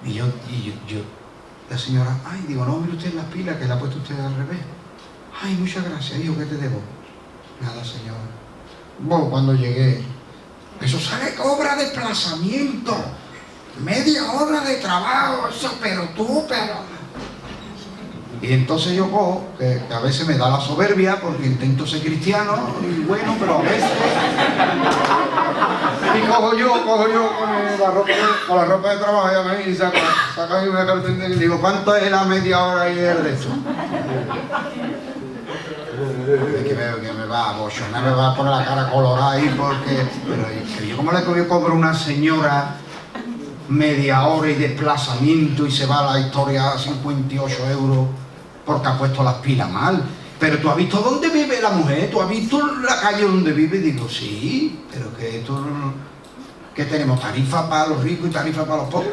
y yo, la señora, ay, digo, no, mire usted las pilas, que la ha puesto usted al revés. Ay, muchas gracias, hijo, ¿qué te debo? Nada, señora. Bueno, cuando llegué, eso sale cobra desplazamiento, media hora de trabajo, eso, pero... Y entonces yo cojo, que a veces me da la soberbia, porque intento ser cristiano, y bueno, pero a veces... Y cojo yo con la ropa de trabajo y saco una cartera y digo, ¿cuánto es la media hora y el resto? Que me va a bochonar, me va a poner la cara colorada ahí porque... Pero yo, ¿cómo le cobro a una señora media hora y desplazamiento y se va a la historia a 58 euros porque ha puesto las pilas mal? Pero tú has visto dónde vive la mujer, tú has visto la calle donde vive. Y digo, sí, pero que esto... que tenemos tarifa para los ricos y tarifa para los pobres.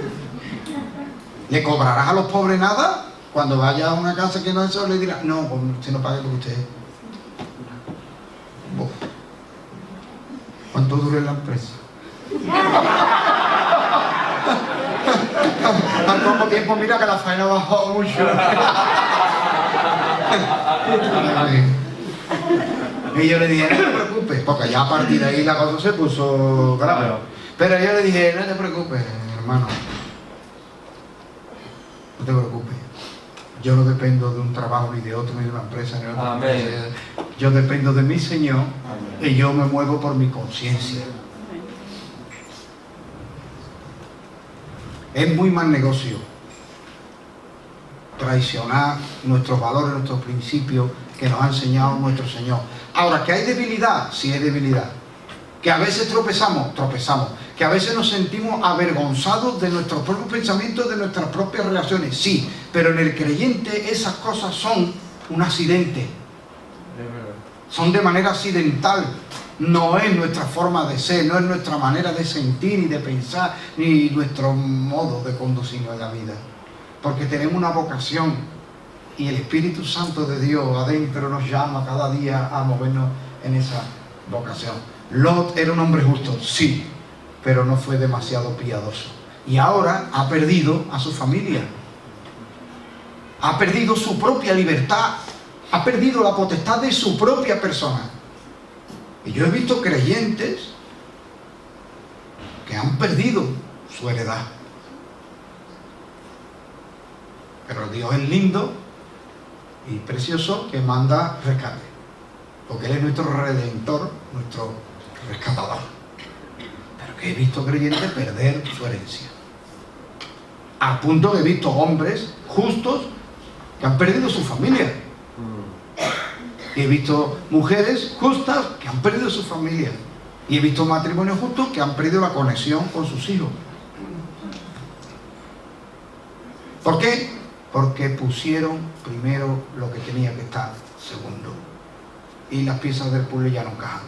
¿Le cobrarás a los pobres nada? Cuando vaya a una casa que no es eso, le dirás, no, pues usted no pague lo que usted es. ¿Cuánto dure la empresa? Al poco tiempo, mira que la faena bajó mucho. Y yo le dije, no te preocupes, porque ya a partir de ahí la cosa se puso grave. Pero yo le dije, no te preocupes, hermano. No te preocupes. Yo no dependo de un trabajo ni de otro, ni de una empresa, ni de otra empresa. Yo dependo de mi Señor. Amén. Y yo me muevo por mi conciencia. Es muy mal negocio traicionar nuestros valores, nuestros principios que nos ha enseñado nuestro Señor. Ahora, que hay debilidad, sí hay debilidad. Que a veces tropezamos. Que a veces nos sentimos avergonzados de nuestros propios pensamientos, de nuestras propias reacciones, sí. Pero en el creyente esas cosas son un accidente. Son de manera accidental. No es nuestra forma de ser, no es nuestra manera de sentir y de pensar, ni nuestro modo de conducirnos en la vida. Porque tenemos una vocación y el Espíritu Santo de Dios adentro nos llama cada día a movernos en esa vocación. Lot era un hombre justo, sí, pero no fue demasiado piadoso. Y ahora ha perdido a su familia. Ha perdido su propia libertad. Ha perdido la potestad de su propia persona. Y yo he visto creyentes que han perdido su heredad. Pero Dios es lindo y precioso, que manda rescate. Porque Él es nuestro redentor, nuestro rescatador. Pero que he visto creyentes perder su herencia. A punto que he visto hombres justos que han perdido su familia. Y he visto mujeres justas que han perdido su familia. Y he visto matrimonios justos que han perdido la conexión con sus hijos. ¿Por qué? Porque pusieron primero lo que tenía que estar segundo. Y las piezas del puzzle ya no encajan.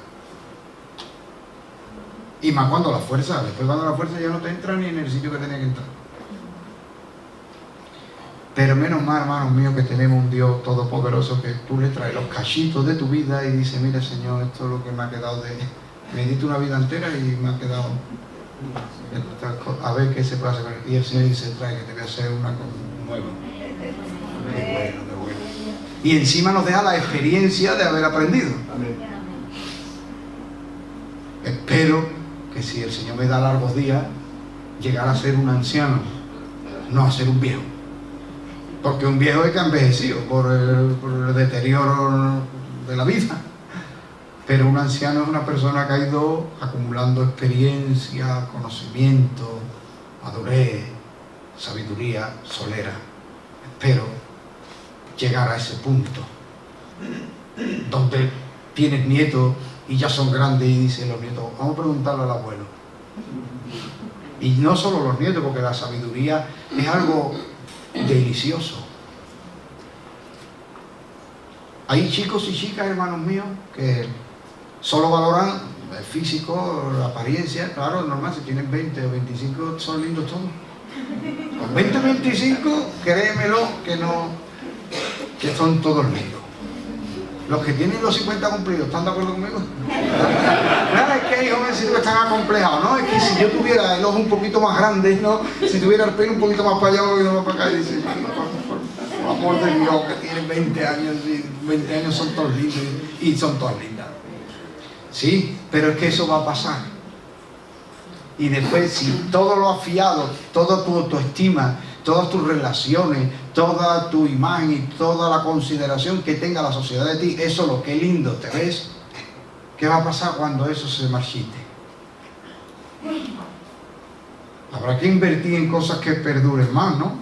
Y más cuando la fuerza, después cuando la fuerza ya no te entra ni en el sitio que tenía que entrar. Pero menos mal, hermanos míos, que tenemos un Dios todopoderoso, que tú le traes los cachitos de tu vida y dices, mira Señor, esto es lo que me ha quedado de... Me diste una vida entera y me ha quedado... A ver qué se puede hacer. Y el Señor dice, trae, que te voy a hacer una nueva. Qué bueno. Y encima nos deja la experiencia de haber aprendido. Amén. Espero que si el Señor me da largos días, llegar a ser un anciano, no a ser un viejo. Porque un viejo es que ha envejecido por el deterioro de la vida. Pero un anciano es una persona que ha ido acumulando experiencia, conocimiento, madurez, sabiduría, solera. Espero llegar a ese punto donde tienes nietos y ya son grandes y dicen los nietos, vamos a preguntarle al abuelo. Y no solo los nietos, porque la sabiduría es algo delicioso. Hay chicos y chicas, hermanos míos, que solo valoran el físico, la apariencia. Claro, es normal, si tienen 20 o 25 son lindos todos. Con 20 o 25, créemelo que no que son todos lindos. Los que tienen los 50 cumplidos, ¿están de acuerdo conmigo? Nada, es que hay jovencitos que están acomplejados, ¿no? Es que si yo tuviera el ojo un poquito más grande, ¿no? Si tuviera el pelo un poquito más para allá, un poquito más para acá, y dice, por amor de Dios, que tienen 20 años, y 20 años son todos lindos y son todas lindas. Sí, pero es que eso va a pasar. Y después, si todo lo afiado, toda tu autoestima, todas tus relaciones, toda tu imagen y toda la consideración que tenga la sociedad de ti, eso lo que lindo te ves, ¿qué va a pasar cuando eso se marchite? Habrá que invertir en cosas que perduren más, ¿no?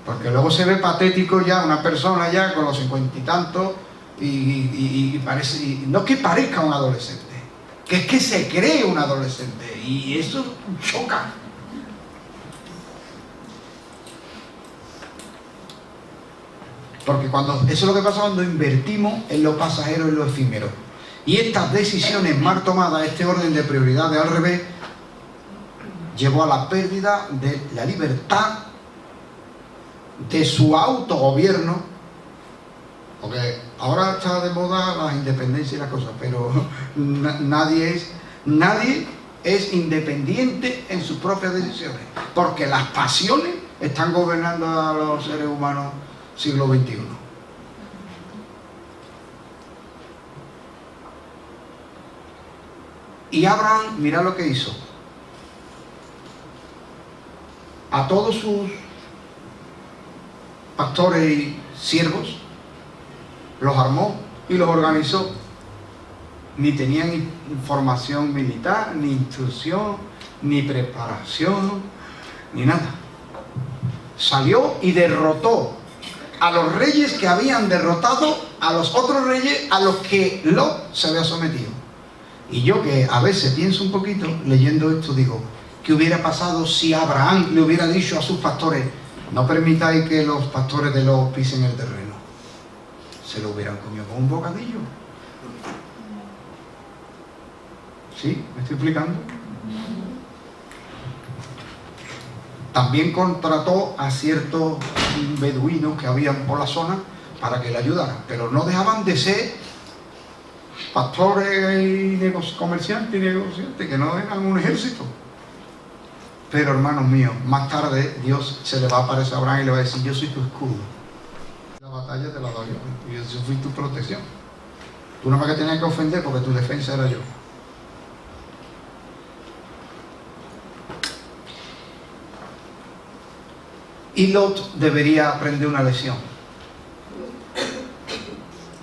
Porque luego se ve patético ya una persona ya con los 50 y tantos y parece, y no que parezca un adolescente, que es que se cree un adolescente y eso choca. Porque eso es lo que pasa cuando invertimos en lo pasajero, en lo efímero. Y estas decisiones mal tomadas, este orden de prioridades al revés, llevó a la pérdida de la libertad, de su autogobierno. Porque ahora está de moda la independencia y las cosas, pero nadie es independiente en sus propias decisiones. Porque las pasiones están gobernando a los seres humanos siglo XXI. Y Abraham, mira lo que hizo. A todos sus pastores y siervos los armó y los organizó. Ni tenían información militar, ni instrucción, ni preparación, ni nada. Salió y derrotó a los reyes que habían derrotado a los otros reyes a los que Lot se había sometido. Y yo, que a veces pienso un poquito leyendo esto, digo, ¿qué hubiera pasado si Abraham le hubiera dicho a sus pastores, no permitáis que los pastores de Lot pisen el terreno? Se lo hubieran comido con un bocadillo. ¿Sí? ¿Me estoy explicando? También contrató a ciertos beduinos que habían por la zona para que le ayudaran, pero no dejaban de ser pastores y comerciantes y negociantes, que no eran un ejército. Pero hermanos míos, más tarde Dios se le va a aparecer a Abraham y le va a decir, yo soy tu escudo. La batalla te la doy yo, y yo fui tu protección. Tú nada más que tenías que ofender porque tu defensa era yo. Y Lot debería aprender una lección.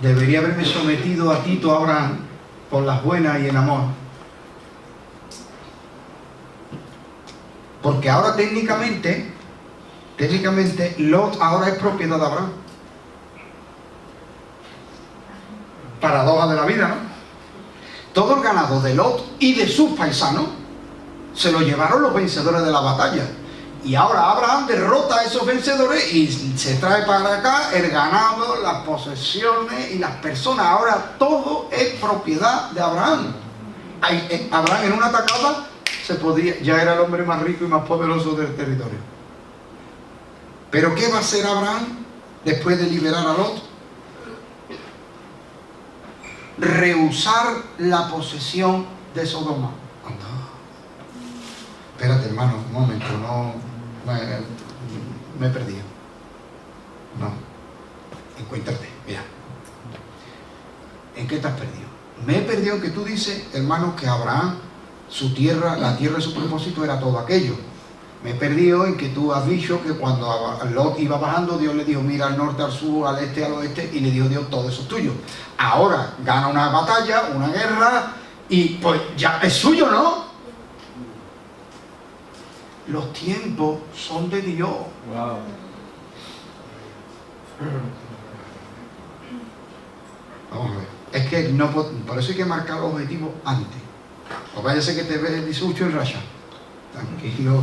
Debería haberme sometido a Tito Abraham por las buenas y en amor. Porque ahora técnicamente Lot ahora es propiedad de Abraham. Paradoja de la vida, ¿no? Todo el ganado de Lot y de sus paisanos se lo llevaron los vencedores de la batalla. Y ahora Abraham derrota a esos vencedores y se trae para acá el ganado, las posesiones y las personas. Ahora todo es propiedad de Abraham. Abraham en una tacada ya era el hombre más rico y más poderoso del territorio. Pero ¿qué va a hacer Abraham después de liberar a Lot? Rehusar la posesión de Sodoma. Espérate, hermano, un momento, me he perdido. No, encuéntrate, mira. ¿En qué te has perdido? Me he perdido en que tú dices, hermano, que Abraham, su tierra, la tierra de su propósito era todo aquello. Me he perdido en que tú has dicho que cuando Lot iba bajando, Dios le dijo, mira al norte, al sur, al este, al oeste, y le dijo Dios, todo eso es tuyo. Ahora gana una batalla, una guerra, y pues ya es suyo, ¿no? Los tiempos son de Dios. Wow. Vamos a ver. Es que no, por eso hay que marcar los objetivos antes. O vaya a ser que te ves disucho y raya. Tranquilo.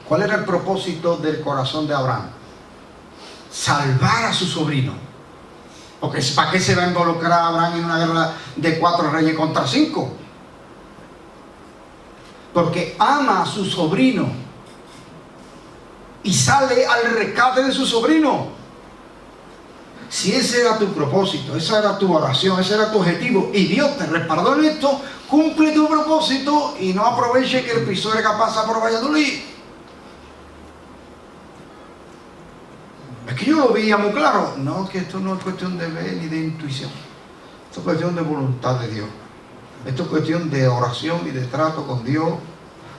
¿Cuál era el propósito del corazón de Abraham? Salvar a su sobrino. Porque ¿para qué se va a involucrar Abraham en una guerra de 4 reyes contra 5? Porque ama a su sobrino. y sale al rescate de su sobrino. Si ese era tu propósito, esa era tu oración, ese era tu objetivo, y Dios te respaldó en esto, cumple tu propósito y no aproveche que el Pisuerga pasa por Valladolid. Es que yo lo veía muy claro. No, que esto no es cuestión de ver ni de intuición. Esto es cuestión de voluntad de Dios. Esto es cuestión de oración y de trato con Dios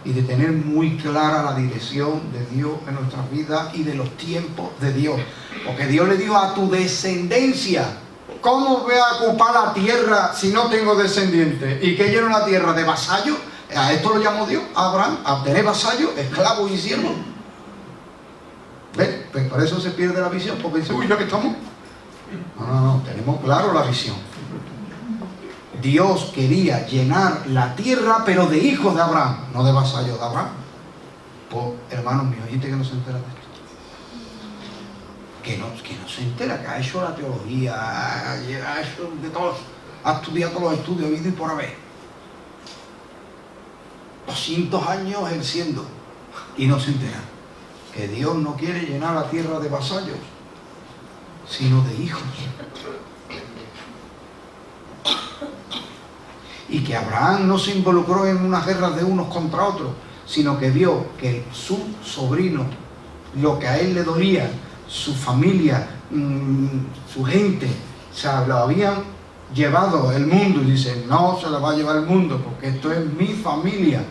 y de tener muy clara la dirección de Dios en nuestras vidas y de los tiempos de Dios. Porque Dios le dijo a tu descendencia: ¿cómo voy a ocupar la tierra si no tengo descendientes? ¿Y qué lleno la tierra? ¿De vasallos? A esto lo llamó Dios, a Abraham, a tener vasallos, esclavos y siervos. ¿Ven? Pues por eso se pierde la visión, porque dice: uy, ¿ya que estamos? No, tenemos claro la visión. Dios quería llenar la tierra, pero de hijos de Abraham, no de vasallos de Abraham. Pues, hermanos míos, hay gente que no se entera de esto. Que no se entera, que ha hecho la teología, ha hecho de todos, ha estudiado todos los estudios habido y por haber. 200 años ejerciendo y no se entera que Dios no quiere llenar la tierra de vasallos, sino de hijos. Y que Abraham no se involucró en unas guerras de unos contra otros, sino que vio que su sobrino, lo que a él le dolía, su familia, su gente, se lo habían llevado el mundo, y dice: no se la va a llevar el mundo, porque esto es mi familia.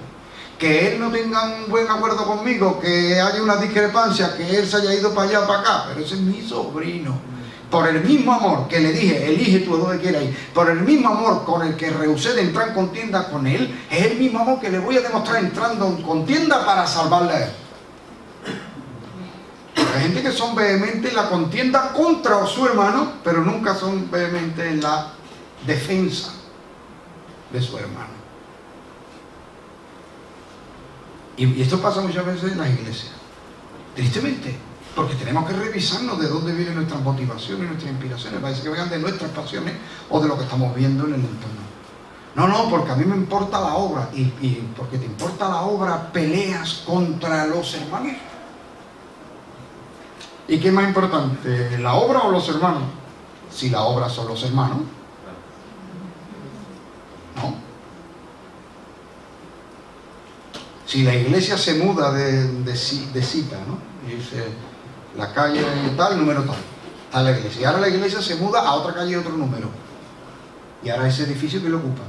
Que él no tenga un buen acuerdo conmigo, que haya una discrepancia, que él se haya ido para allá, para acá, pero ese es mi sobrino. Por el mismo amor que le dije: elige tú donde quieras ir, por el mismo amor con el que rehusé de entrar en contienda con él, es el mismo amor que le voy a demostrar entrando en contienda para salvarle a él. Hay gente que son vehementes en la contienda contra su hermano, pero nunca son vehementes en la defensa de su hermano. Y esto pasa muchas veces en las iglesias, tristemente, porque tenemos que revisarnos de dónde vienen nuestras motivaciones y nuestras inspiraciones. Parece que vengan de nuestras pasiones o de lo que estamos viendo en el entorno. No, porque a mí me importa la obra, y porque te importa la obra peleas contra los hermanos. ¿Y qué es más importante, la obra o los hermanos? Si la obra son los hermanos, ¿no? Si la iglesia se muda de cita, ¿no? Y dice: la calle tal, número tal, está la iglesia. Y ahora la iglesia se muda a otra calle y otro número. Y ahora ese edificio que lo ocupa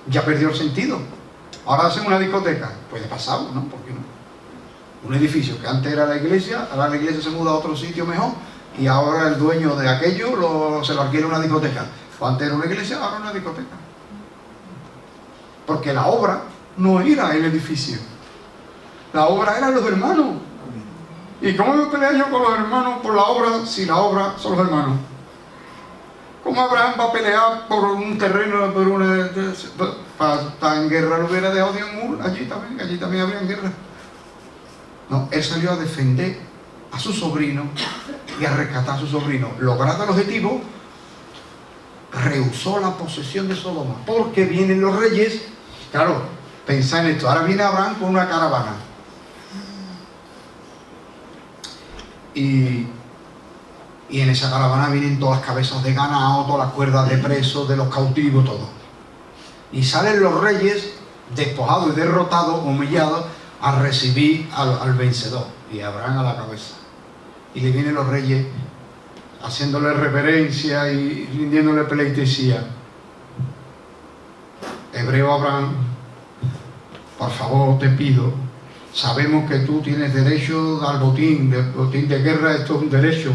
ya perdió el sentido. Ahora hacen una discoteca. Puede pasar, ¿no? ¿Por qué no? Un edificio que antes era la iglesia, ahora la iglesia se muda a otro sitio mejor, y ahora el dueño de aquello se lo alquila una discoteca. O antes era una iglesia, ahora una discoteca. Porque la obra no era el edificio, la obra eran los hermanos. ¿Y cómo me peleo yo con los hermanos por la obra si la obra son los hermanos? ¿Cómo Abraham va a pelear por un terreno, para estar en guerra? Lo hubiera dejado Dios en Ur, allí también habría guerra. No, él salió a defender a su sobrino y a rescatar a su sobrino. Logrado el objetivo, rehusó la posesión de Sodoma, porque vienen los reyes. Claro, pensá en esto. Ahora viene Abraham con una caravana, y en esa caravana vienen todas las cabezas de ganado, todas las cuerdas de presos, de los cautivos, todo. Y salen los reyes despojados y derrotados, humillados, a recibir al vencedor, y Abraham a la cabeza. Y le vienen los reyes haciéndole reverencia y rindiéndole pleitesía. Hebreo Abraham, por favor te pido, sabemos que tú tienes derecho al botín de guerra, esto es un derecho,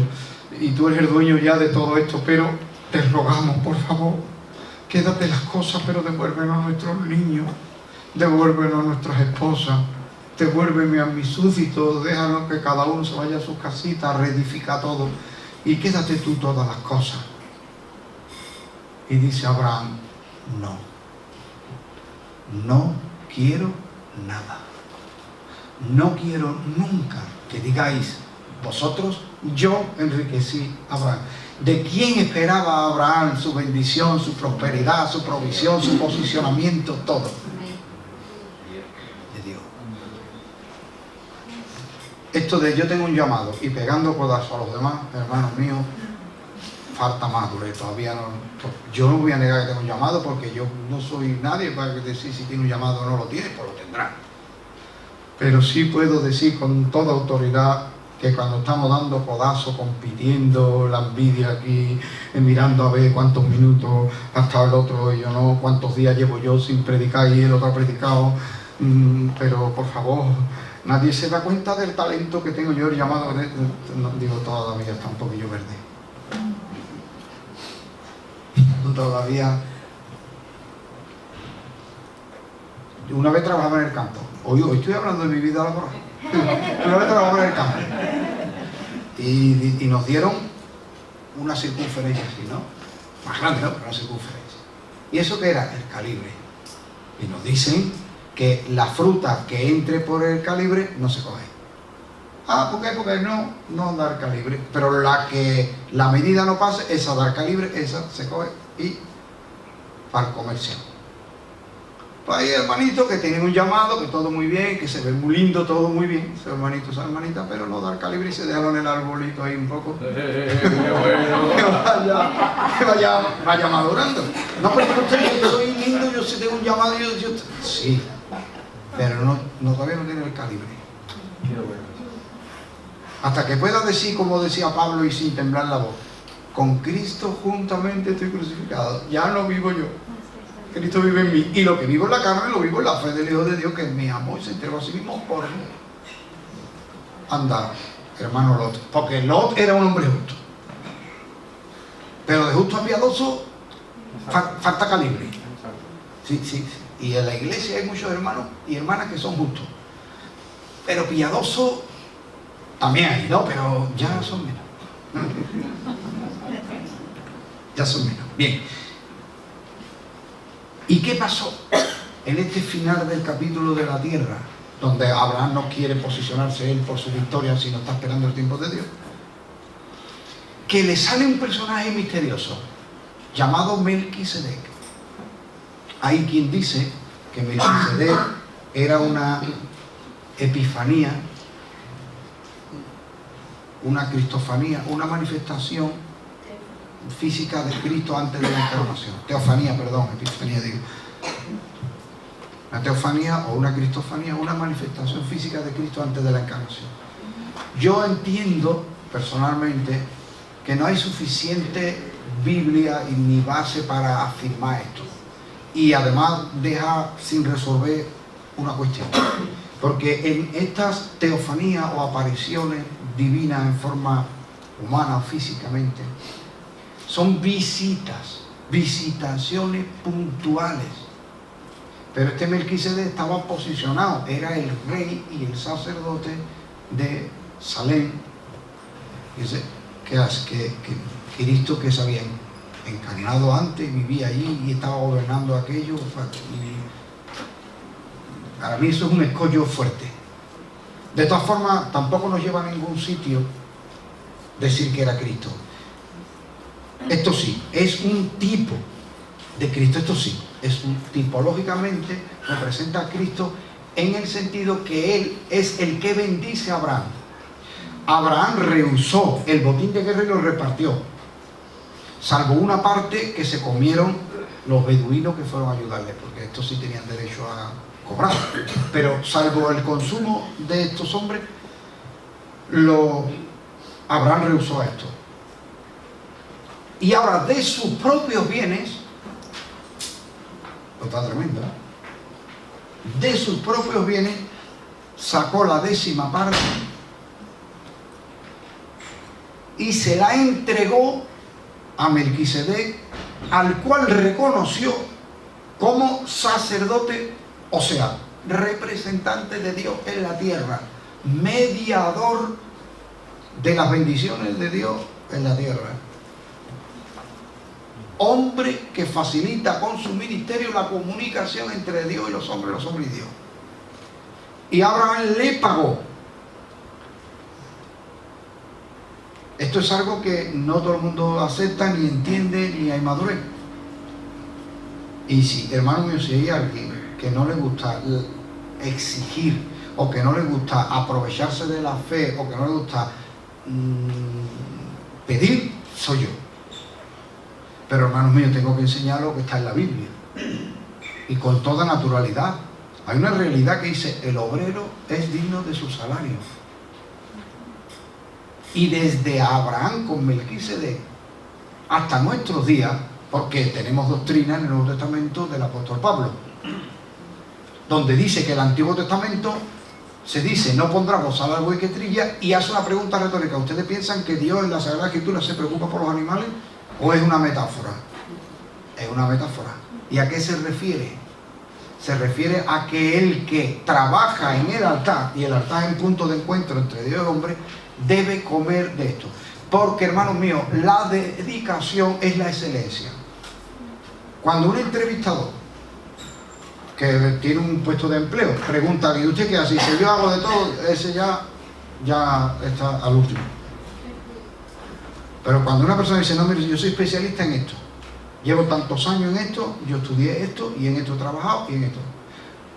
y tú eres el dueño ya de todo esto, pero te rogamos, por favor, quédate las cosas, pero devuélvenos a nuestros niños, devuélvenos a nuestras esposas, devuélveme a mis súbditos, déjanos que cada uno se vaya a su casita, reedifica todo, y quédate tú todas las cosas. Y dice Abraham: no quiero nada. No quiero nunca que digáis vosotros: yo enriquecí a Abraham. ¿De quién esperaba Abraham su bendición, su prosperidad, su provisión, su posicionamiento, todo? De Dios. esto de yo tengo un llamado y pegando codazos a los demás, hermanos míos, falta madurez, todavía no. Yo no voy a negar que tengo un llamado porque yo no soy nadie para decir si tiene un llamado o no lo tiene, pues lo tendrá. Pero sí puedo decir con toda autoridad que cuando estamos dando codazos, compitiendo, la envidia aquí, mirando a ver cuántos minutos ha estado el otro y yo no, cuántos días llevo yo sin predicar y el otro ha predicado, pero por favor, nadie se da cuenta del talento que tengo yo, el llamado, no, digo, todavía está un poquillo verde. Todavía. Una vez trabajaba en el campo. Hoy estoy hablando de mi vida laboral. Una vez trabajaba en el campo. Y nos dieron una circunferencia así, ¿no? Más grande, ¿no? Pero una circunferencia. ¿Y eso qué era? El calibre. Y nos dicen que la fruta que entre por el calibre no se coge. ¿Por qué? Porque no dar calibre. Pero la que la medida no pase, esa dar calibre, esa se coge y para el comercio. Pues hay hermanitos que tienen un llamado, que todo muy bien, que se ve muy lindo, todo muy bien, ese hermanito, esa hermanita, pero no dar calibre y se dejaron en el arbolito ahí un poco. Que vaya madurando. No, pero usted, yo soy lindo, yo sí tengo un llamado, yo sí, pero todavía no tiene el calibre. Hasta que pueda decir, como decía Pablo y sin temblar la voz, con Cristo juntamente estoy crucificado, ya no vivo yo, Cristo vive en mí, y lo que vivo en la carne lo vivo en la fe del Hijo de Dios que me amó y se entregó a sí mismo por mí. Anda, hermano Lot, porque Lot era un hombre justo, pero de justo a piadoso falta calibre. Sí, y en la iglesia hay muchos hermanos y hermanas que son justos, pero piadoso también hay, ¿no? Pero ya son menos. Ya son menos. Bien. ¿Y qué pasó en este final del capítulo de la tierra, donde Abraham no quiere posicionarse él por su victoria, sino está esperando el tiempo de Dios? Que le sale un personaje misterioso llamado Melquisedec. Hay quien dice que Melquisedec era una epifanía, una cristofanía, una manifestación física de Cristo antes de la encarnación. Teofanía, perdón, epifanía digo. Una teofanía o una cristofanía, una manifestación física de Cristo antes de la encarnación. Yo entiendo personalmente que no hay suficiente Biblia ni base para afirmar esto. Y además deja sin resolver una cuestión. Porque en estas teofanías o apariciones divinas en forma humana o físicamente, son visitaciones puntuales. Pero este Melquisedec estaba posicionado, era el rey y el sacerdote de Salem, que Cristo, que se había encarnado antes, vivía allí y estaba gobernando aquello. Para mí eso es un escollo fuerte. De todas formas, tampoco nos lleva a ningún sitio decir que era Cristo. Esto sí, es un tipo de Cristo, esto sí, tipológicamente representa a Cristo en el sentido que Él es el que bendice a Abraham. Abraham rehusó el botín de guerra y lo repartió, salvo una parte que se comieron los beduinos que fueron a ayudarle, porque estos sí tenían derecho a cobrar, pero salvo el consumo de estos hombres, Abraham rehusó esto. Y ahora de sus propios bienes, está tremendo, ¿eh? De sus propios bienes sacó la 10ª parte y se la entregó a Melquisedec, al cual reconoció como sacerdote, o sea, representante de Dios en la tierra, mediador de las bendiciones de Dios en la tierra. Hombre que facilita con su ministerio la comunicación entre Dios y los hombres y Dios. Y Abraham le pagó. Esto es algo que no todo el mundo acepta, ni entiende, ni hay madurez. Y si, hermano mío, si hay alguien que no le gusta exigir o que no le gusta aprovecharse de la fe, o que no le gusta pedir, soy yo. Pero hermanos míos, tengo que enseñar lo que está en la Biblia, y con toda naturalidad. Hay una realidad que dice: el obrero es digno de su salario. Y desde Abraham con Melquisedec hasta nuestros días, porque tenemos doctrina en el Nuevo Testamento del apóstol Pablo, donde dice que el Antiguo Testamento se dice: no pondrá bozal al buey que trilla, y hace una pregunta retórica: ¿ustedes piensan que Dios en la Sagrada Escritura se preocupa por los animales o es una metáfora? Es una metáfora. ¿Y a qué se refiere? Se refiere a que el que trabaja en el altar, y el altar es un punto de encuentro entre Dios y hombre, debe comer de esto. Porque, hermanos míos, la dedicación es la excelencia. Cuando un entrevistador que tiene un puesto de empleo pregunta: ¿y usted qué hace? Y dice: yo hago de todo, ese ya está al último. Pero cuando una persona dice: no, mire, yo soy especialista en esto, llevo tantos años en esto, yo estudié esto, y en esto he trabajado, y en esto.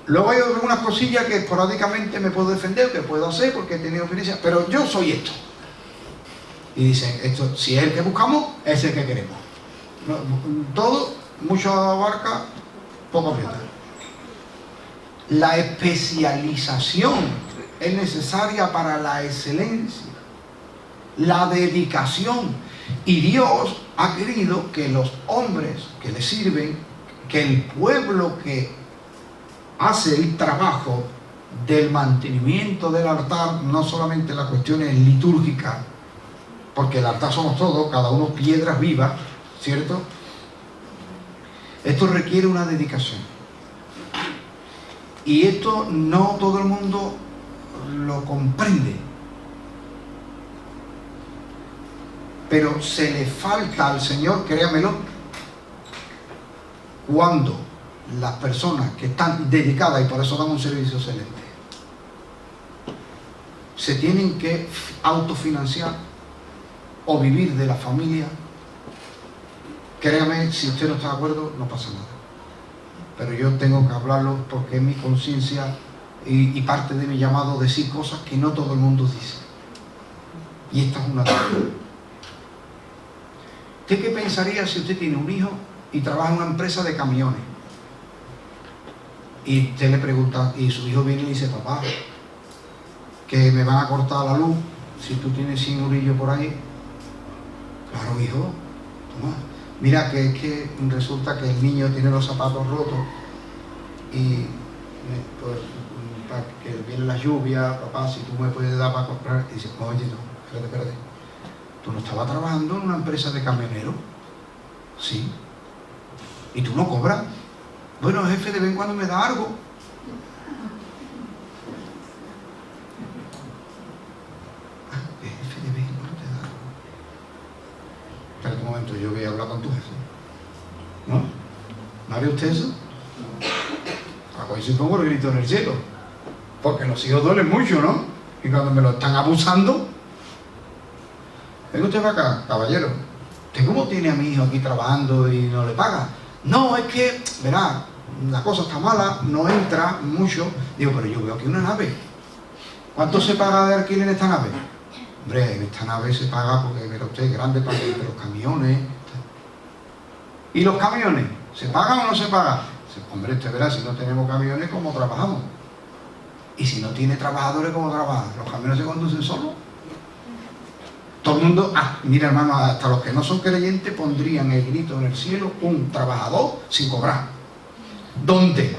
Luego hay algunas cosillas que esporádicamente me puedo defender, que puedo hacer porque he tenido experiencia, pero yo soy esto. Y dicen: esto, si es el que buscamos, es el que queremos. No, todo, mucho abarca, poco aprieta. La especialización es necesaria para la excelencia, la dedicación. Y Dios ha querido que los hombres que le sirven, que el pueblo que hace el trabajo del mantenimiento del altar, no solamente las cuestiones litúrgicas, porque el altar somos todos, cada uno piedras vivas, ¿cierto? Esto requiere una dedicación. Y esto no todo el mundo lo comprende. Pero se le falta al Señor, créamelo, cuando las personas que están dedicadas, y por eso dan un servicio excelente, se tienen que autofinanciar o vivir de la familia. Créame, si usted no está de acuerdo, no pasa nada. Pero yo tengo que hablarlo porque es mi conciencia y parte de mi llamado decir cosas que no todo el mundo dice. Y esta es una de ellas. ¿Usted qué pensaría si usted tiene un hijo y trabaja en una empresa de camiones? Y usted le pregunta, y su hijo viene y le dice: papá, que me van a cortar la luz si tú tienes 100 eurillos por ahí. Claro, hijo, toma. Mira, que es que resulta que el niño tiene los zapatos rotos y pues, para que viene la lluvia, papá, si tú me puedes dar para comprar. Y dice: oye, no, espérate. ¿Tú no estabas trabajando en una empresa de camionero? Sí. ¿Y tú no cobras? Bueno, el jefe de vez en cuando me da algo. El jefe de vez en cuando te da algo. Espera un momento, yo voy a hablar con tu jefe. ¿No? ¿No haría usted eso? A si pongo el grito en el cielo. Porque los hijos duelen mucho, ¿no? Y cuando me lo están abusando. Venga usted para acá, caballero. ¿Usted cómo tiene a mi hijo aquí trabajando y no le paga? No, es que, verá, la cosa está mala, no entra mucho. Digo: pero yo veo aquí una nave. ¿Cuánto se paga de alquiler en esta nave? Hombre, en esta nave se paga porque, verá usted, es grande para que los camiones. ¿Y los camiones? ¿Se pagan o no se pagan? Hombre, usted verá, si no tenemos camiones, ¿cómo trabajamos? Y si no tiene trabajadores, ¿cómo trabajan? ¿Los camiones se conducen solos? Todo el mundo, mira hermano, hasta los que no son creyentes pondrían el grito en el cielo: un trabajador sin cobrar. ¿Dónde?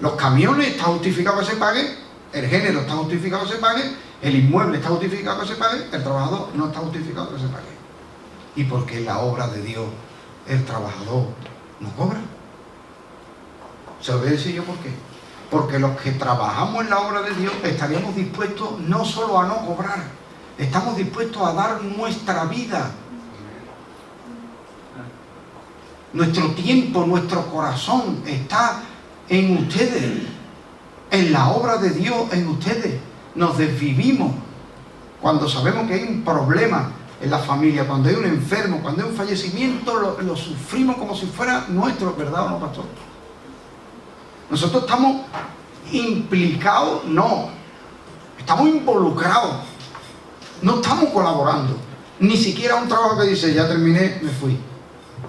Los camiones está justificado que se pague, el género está justificado que se pague, el inmueble está justificado que se pague, el trabajador no está justificado que se pague. ¿Y por qué en la obra de Dios el trabajador no cobra? Se lo voy a decir yo por qué. Porque los que trabajamos en la obra de Dios estaríamos dispuestos no solo a no cobrar, estamos dispuestos a dar nuestra vida, nuestro tiempo, nuestro corazón está en ustedes, en la obra de Dios, en ustedes. Nos desvivimos cuando sabemos que hay un problema en la familia, cuando hay un enfermo, cuando hay un fallecimiento, lo sufrimos como si fuera nuestro, ¿verdad o no, pastor? Nosotros estamos implicados, no. Estamos involucrados. No estamos colaborando. Ni siquiera un trabajo que dice, ya terminé, me fui.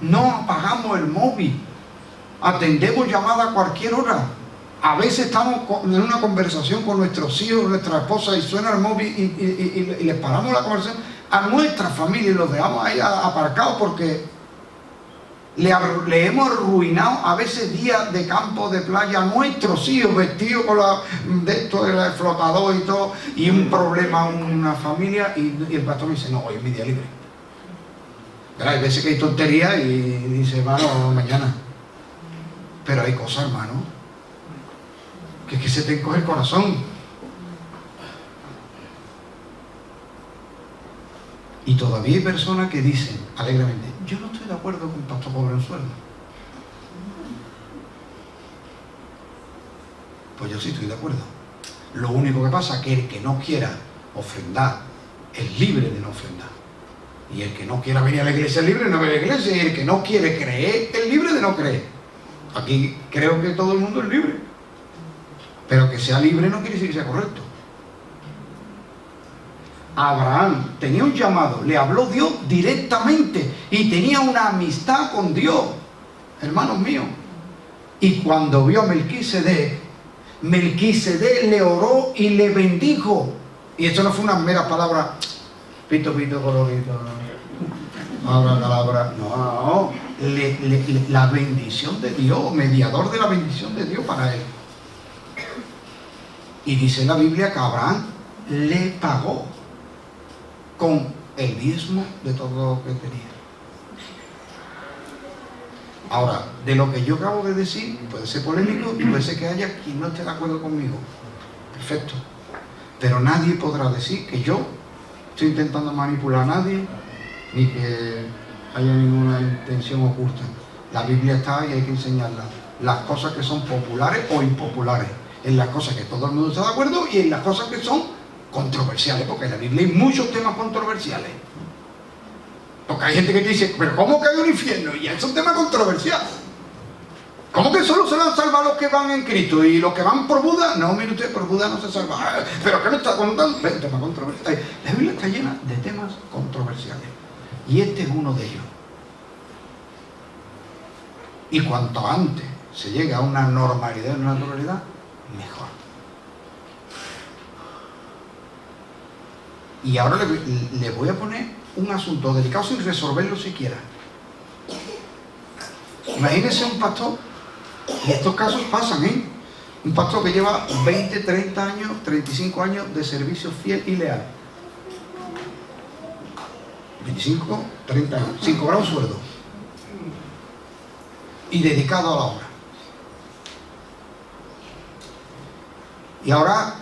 No apagamos el móvil. Atendemos llamadas a cualquier hora. A veces estamos en una conversación con nuestros hijos, nuestra esposa, y suena el móvil y les paramos la conversación a nuestra familia y los dejamos ahí aparcados porque le hemos arruinado a veces días de campo, de playa a nuestros hijos vestidos con de esto, el flotador y todo, y un problema, una familia, y el pastor me dice, no, hoy es mi día libre. Pero hay veces que hay tonterías y dice, hermano, mañana. Pero hay cosas, hermano, que se te encoge el corazón. Y todavía hay personas que dicen alegremente, yo no estoy de acuerdo con un pastor cobre un sueldo. Pues yo sí estoy de acuerdo. Lo único que pasa es que el que no quiera ofrendar es libre de no ofrendar. Y el que no quiera venir a la iglesia es libre de no venir a la iglesia. Y el que no quiere creer es libre de no creer. Aquí creo que todo el mundo es libre. Pero que sea libre no quiere decir que sea correcto. Abraham tenía un llamado, le habló Dios directamente y tenía una amistad con Dios, hermanos míos. Y cuando vio a Melquisedec, Melquisedec le oró y le bendijo. Y esto no fue una mera palabra, pito, pito, colorito, palabra, no, la bendición de Dios, mediador de la bendición de Dios para él. Y dice la Biblia que Abraham le pagó con el diezmo de todo lo que tenía. Ahora, de lo que yo acabo de decir, puede ser polémico y puede ser que haya quien no esté de acuerdo conmigo. Perfecto. Pero nadie podrá decir que yo estoy intentando manipular a nadie, ni que haya ninguna intención oculta. La Biblia está y hay que enseñarla. Las cosas que son populares o impopulares. En las cosas que todo el mundo está de acuerdo y en las cosas que son controversiales, porque en la Biblia hay muchos temas controversiales. Porque hay gente que te dice, pero ¿cómo que hay un infierno? Y es un tema controversial. ¿Cómo que solo se van a salvar los que van en Cristo y los que van por Buda? No, mire usted, por Buda no se salva. ¿Pero qué me está contando? Un tema controversial. La Biblia está llena de temas controversiales. Y este es uno de ellos. Y cuanto antes se llegue a una normalidad, una naturalidad, mejor. Y ahora le voy a poner un asunto delicado sin resolverlo siquiera. Imagínense un pastor, y estos casos pasan, un pastor que lleva 20, 30 años, 35 años de servicio fiel y leal. 25, 30 años, sin cobrar un sueldo. Y dedicado a la obra. Y ahora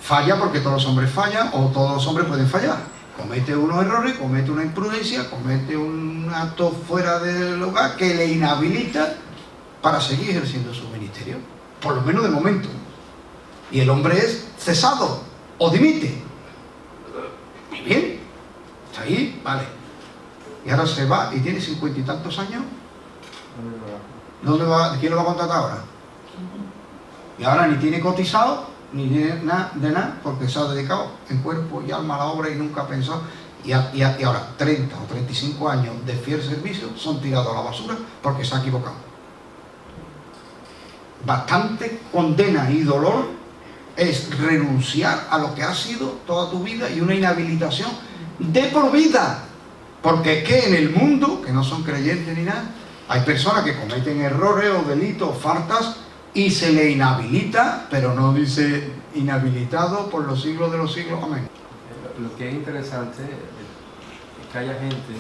falla porque todos los hombres fallan, o todos los hombres pueden fallar. Comete unos errores, comete una imprudencia, comete un acto fuera del lugar que le inhabilita para seguir ejerciendo su ministerio. Por lo menos de momento. Y el hombre es cesado o dimite. Muy bien. Está ahí, vale. Y ahora se va y tiene 50 y tantos años. ¿Dónde va? ¿Quién lo va a contratar ahora? Y ahora ni tiene cotizado ni tiene nada de nada, porque se ha dedicado en cuerpo y alma a la obra y nunca ha pensado. Y ahora 30 o 35 años de fiel servicio son tirados a la basura porque se ha equivocado. Bastante condena y dolor es renunciar a lo que ha sido toda tu vida y una inhabilitación de por vida. Porque es que en el mundo, que no son creyentes ni nada, hay personas que cometen errores o delitos o faltas y se le inhabilita, pero no dice inhabilitado por los siglos de los siglos. Amén. Lo que es interesante es que haya gente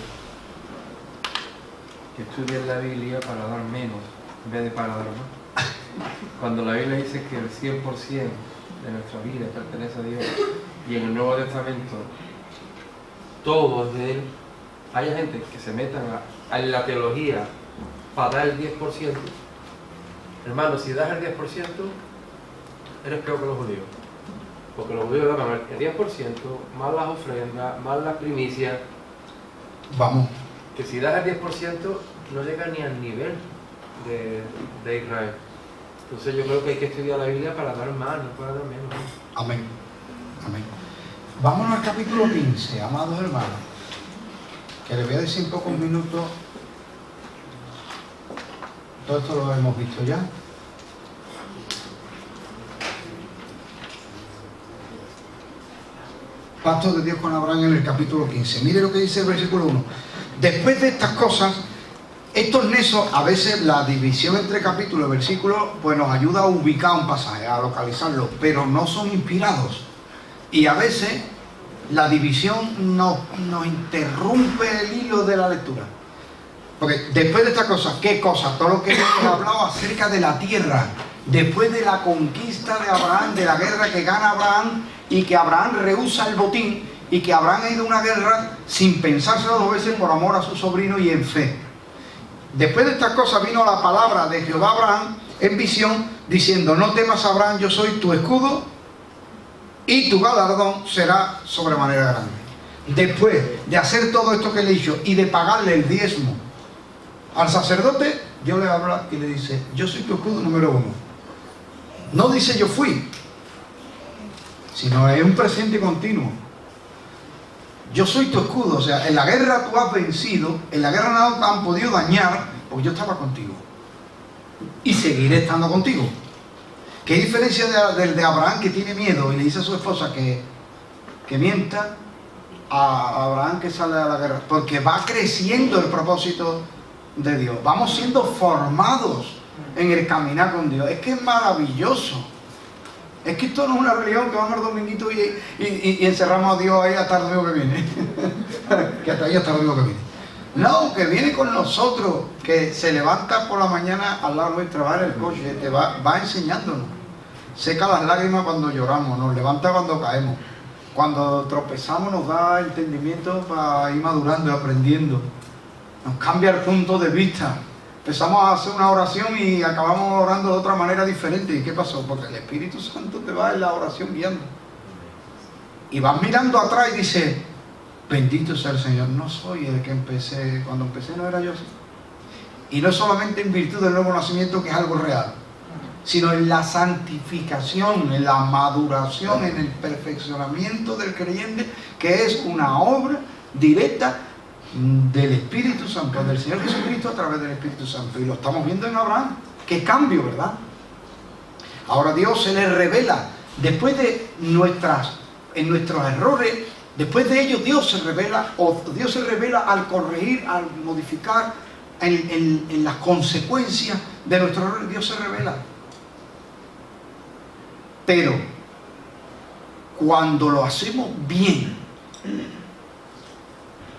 que estudie la Biblia para dar menos en vez de para dar más. Cuando la Biblia dice que el 100% de nuestra vida pertenece a Dios y en el Nuevo Testamento todo es de Él, hay gente que se meta en la teología para dar el 10%. Hermano, si das el 10%, eres peor que los judíos. Porque los judíos dan el 10%, más las ofrendas, más las primicias. Vamos. Que si das el 10%, no llega ni al nivel de Israel. Entonces yo creo que hay que estudiar la Biblia para dar más, no para dar menos. Amén. Amén. Vámonos al capítulo 15, amados hermanos, que les voy a decir en pocos minutos. Todo esto lo hemos visto ya. Pacto de Dios con Abraham en el capítulo 15. Mire lo que dice el versículo 1. Después de estas cosas, estos nexos, a veces la división entre capítulos y versículos, pues nos ayuda a ubicar un pasaje, a localizarlo, pero no son inspirados. Y a veces la división nos interrumpe el hilo de la lectura. Porque después de estas cosas, ¿qué cosas? Todo lo que hemos hablado acerca de la tierra, después de la conquista de Abraham, de la guerra que gana Abraham, y que Abraham rehúsa el botín, y que Abraham ha ido a una guerra sin pensárselo dos veces por amor a su sobrino y en fe. Después de estas cosas vino la palabra de Jehová a Abraham en visión, diciendo: no temas, Abraham, yo soy tu escudo, y tu galardón será sobremanera grande. Después de hacer todo esto que le he dicho, y de pagarle el diezmo al sacerdote, Dios le habla y le dice: yo soy tu escudo número 1. No dice yo fui, sino es un presente continuo. Yo soy tu escudo, o sea, en la guerra tú has vencido, en la guerra no te han podido dañar, porque yo estaba contigo. Y seguiré estando contigo. ¿Qué diferencia del de Abraham, que tiene miedo y le dice a su esposa que mienta, a Abraham que sale a la guerra? Porque va creciendo el propósito de Dios. Vamos siendo formados en el caminar con Dios. Es que es maravilloso. Es que esto no es una religión que vamos al dominguito y encerramos a Dios ahí hasta el domingo que viene. Que hasta ahí hasta el domingo que viene. No, que viene con nosotros, que se levanta por la mañana al lado nuestro, va en el coche, te va enseñándonos. Seca las lágrimas cuando lloramos, nos levanta cuando caemos. Cuando tropezamos nos da entendimiento para ir madurando y aprendiendo. Nos cambia el punto de vista. Empezamos a hacer una oración y acabamos orando de otra manera diferente. ¿Y qué pasó? Porque el Espíritu Santo te va en la oración guiando. Y vas mirando atrás y dices: bendito sea el Señor, no soy el que empecé. Cuando empecé no era yo así. Y no solamente en virtud del nuevo nacimiento, que es algo real, sino en la santificación, en la maduración, en el perfeccionamiento del creyente, que es una obra directa del Espíritu Santo, del Señor Jesucristo a través del Espíritu Santo. Y lo estamos viendo en Abraham. Qué cambio, ¿verdad? Ahora Dios se le revela, después de nuestros errores, después de ello Dios se revela al corregir, al modificar, en las consecuencias de nuestros errores. Dios se revela. Pero cuando lo hacemos bien,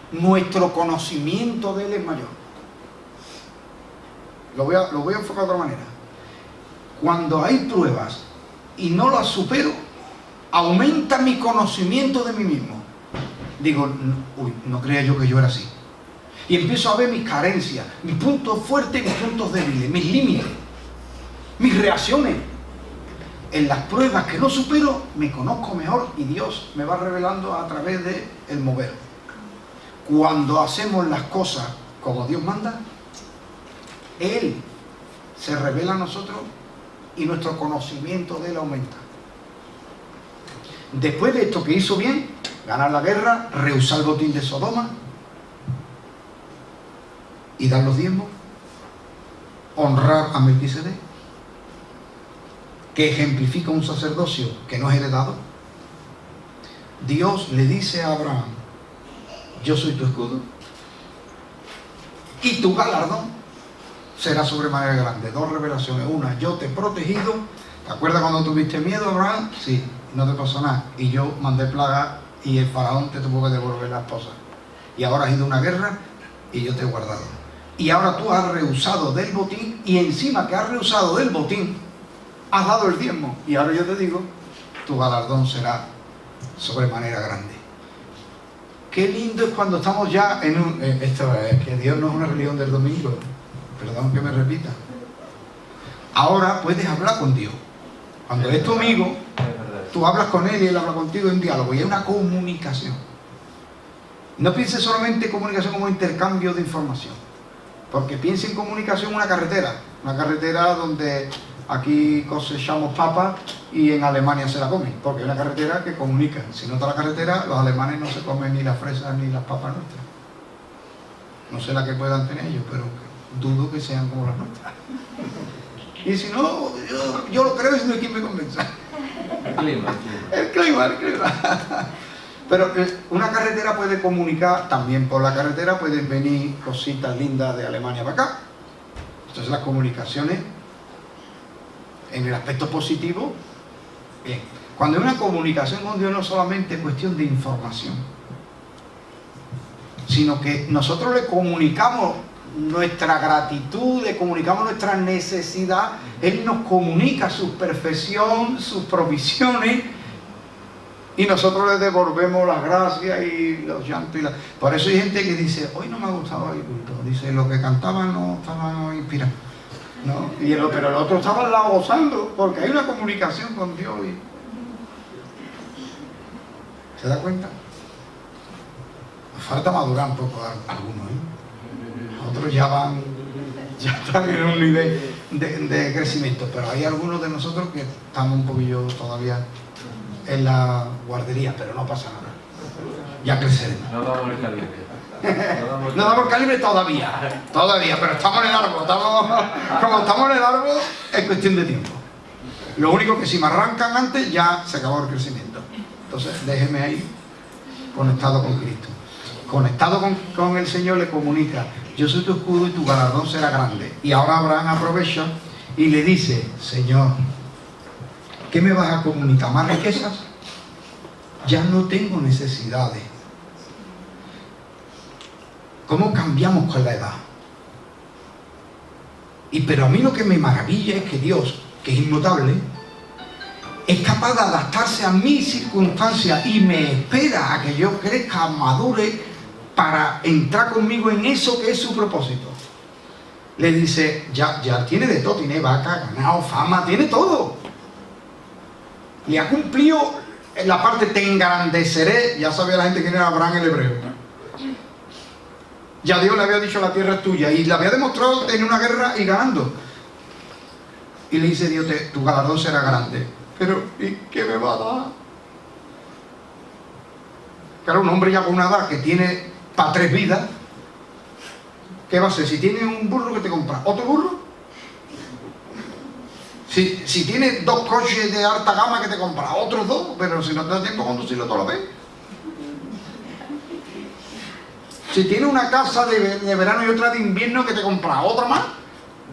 nuestro conocimiento de Él es mayor. Lo voy a enfocar de otra manera. Cuando hay pruebas y no las supero, aumenta mi conocimiento de mí mismo. Digo: no creía yo que yo era así. Y empiezo a ver mis carencias, mis puntos fuertes y mis puntos débiles, mis límites, mis reacciones. En las pruebas que no supero, me conozco mejor y Dios me va revelando a través del mover. Cuando hacemos las cosas como Dios manda, Él se revela a nosotros y nuestro conocimiento de Él aumenta. Después de esto que hizo bien, ganar la guerra, rehusar el botín de Sodoma y dar los diezmos, honrar a Melquisedec, que ejemplifica un sacerdocio que no es heredado. Dios le dice a Abraham: yo soy tu escudo y tu galardón será sobremanera grande. Dos revelaciones. Una: yo te he protegido. ¿Te acuerdas cuando tuviste miedo, Abraham? Sí, no te pasó nada. Y yo mandé plaga y el faraón te tuvo que devolver la esposa. Y ahora has ido a una guerra y yo te he guardado. Y ahora tú has rehusado del botín, y encima que has rehusado del botín, has dado el diezmo. Y ahora yo te digo: tu galardón será sobremanera grande. Qué lindo es cuando estamos ya en esto es que Dios no es una religión del domingo. Perdón que me repita. Ahora puedes hablar con Dios. Cuando es tu amigo, tú hablas con Él y Él habla contigo, en un diálogo. Y hay una comunicación. No pienses solamente en comunicación como intercambio de información. Porque piensa en comunicación una carretera donde aquí cosechamos papas y en Alemania se la comen, porque es una carretera que comunica. Si no está la carretera, los alemanes no se comen ni las fresas ni las papas nuestras. No sé la que puedan tener ellos, pero dudo que sean como las nuestras. Y si no, yo lo creo y no hay quien me convenza. El clima. Pero una carretera puede comunicar, también por la carretera pueden venir cositas lindas de Alemania para acá. Entonces las comunicaciones, en el aspecto positivo, bien. Cuando hay una comunicación con Dios no es solamente cuestión de información, sino que nosotros le comunicamos nuestra gratitud, le comunicamos nuestra necesidad, Él nos comunica su perfección, sus provisiones, y nosotros le devolvemos las gracias y los llantos. Por eso hay gente que dice, hoy no me ha gustado el culto. Dice, lo que cantaban no estaban inspirados, ¿no? Pero el otro estaba al lado gozando, porque hay una comunicación con Dios. ¿Se da cuenta? Nos falta madurar un poco a algunos, ¿eh? Otros ya están en un nivel de crecimiento, pero hay algunos de nosotros que estamos un poquillo todavía en la guardería, pero no pasa nada. Ya creceremos. No damos el calibre. No damos el calibre todavía, pero estamos en el árbol. Como estamos en el árbol, es cuestión de tiempo. Lo único que si me arrancan antes, ya se acabó el crecimiento. Entonces, déjeme ahí, conectado con Cristo. Conectado con el Señor, le comunica, yo soy tu escudo y tu galardón será grande. Y ahora Abraham aprovecha y le dice, Señor, ¿qué me vas a comunicar? ¿Más riquezas? Ya no tengo necesidades. ¿Cómo cambiamos con la edad? Pero a mí lo que me maravilla es que Dios, que es inmutable, es capaz de adaptarse a mis circunstancias y me espera a que yo crezca, madure, para entrar conmigo en eso que es su propósito. Le dice, ya tiene de todo, tiene vaca, ganado, fama, tiene todo. Le ha cumplido en la parte te engrandeceré. Ya sabía la gente quién era Abraham el hebreo. Ya Dios le había dicho la tierra es tuya y le había demostrado en una guerra y ganando. Y le dice Dios, tu galardón será grande. Pero, ¿y qué me va a dar? Claro, un hombre ya con una edad que tiene para 3 vidas, ¿qué va a hacer? Si tiene un burro, que te compra otro burro. Si tienes 2 coches de alta gama, que te compra otros 2, pero si no te da tiempo a conducirlo toda la vez. Si tienes una casa de verano y otra de invierno, que te compra otra más.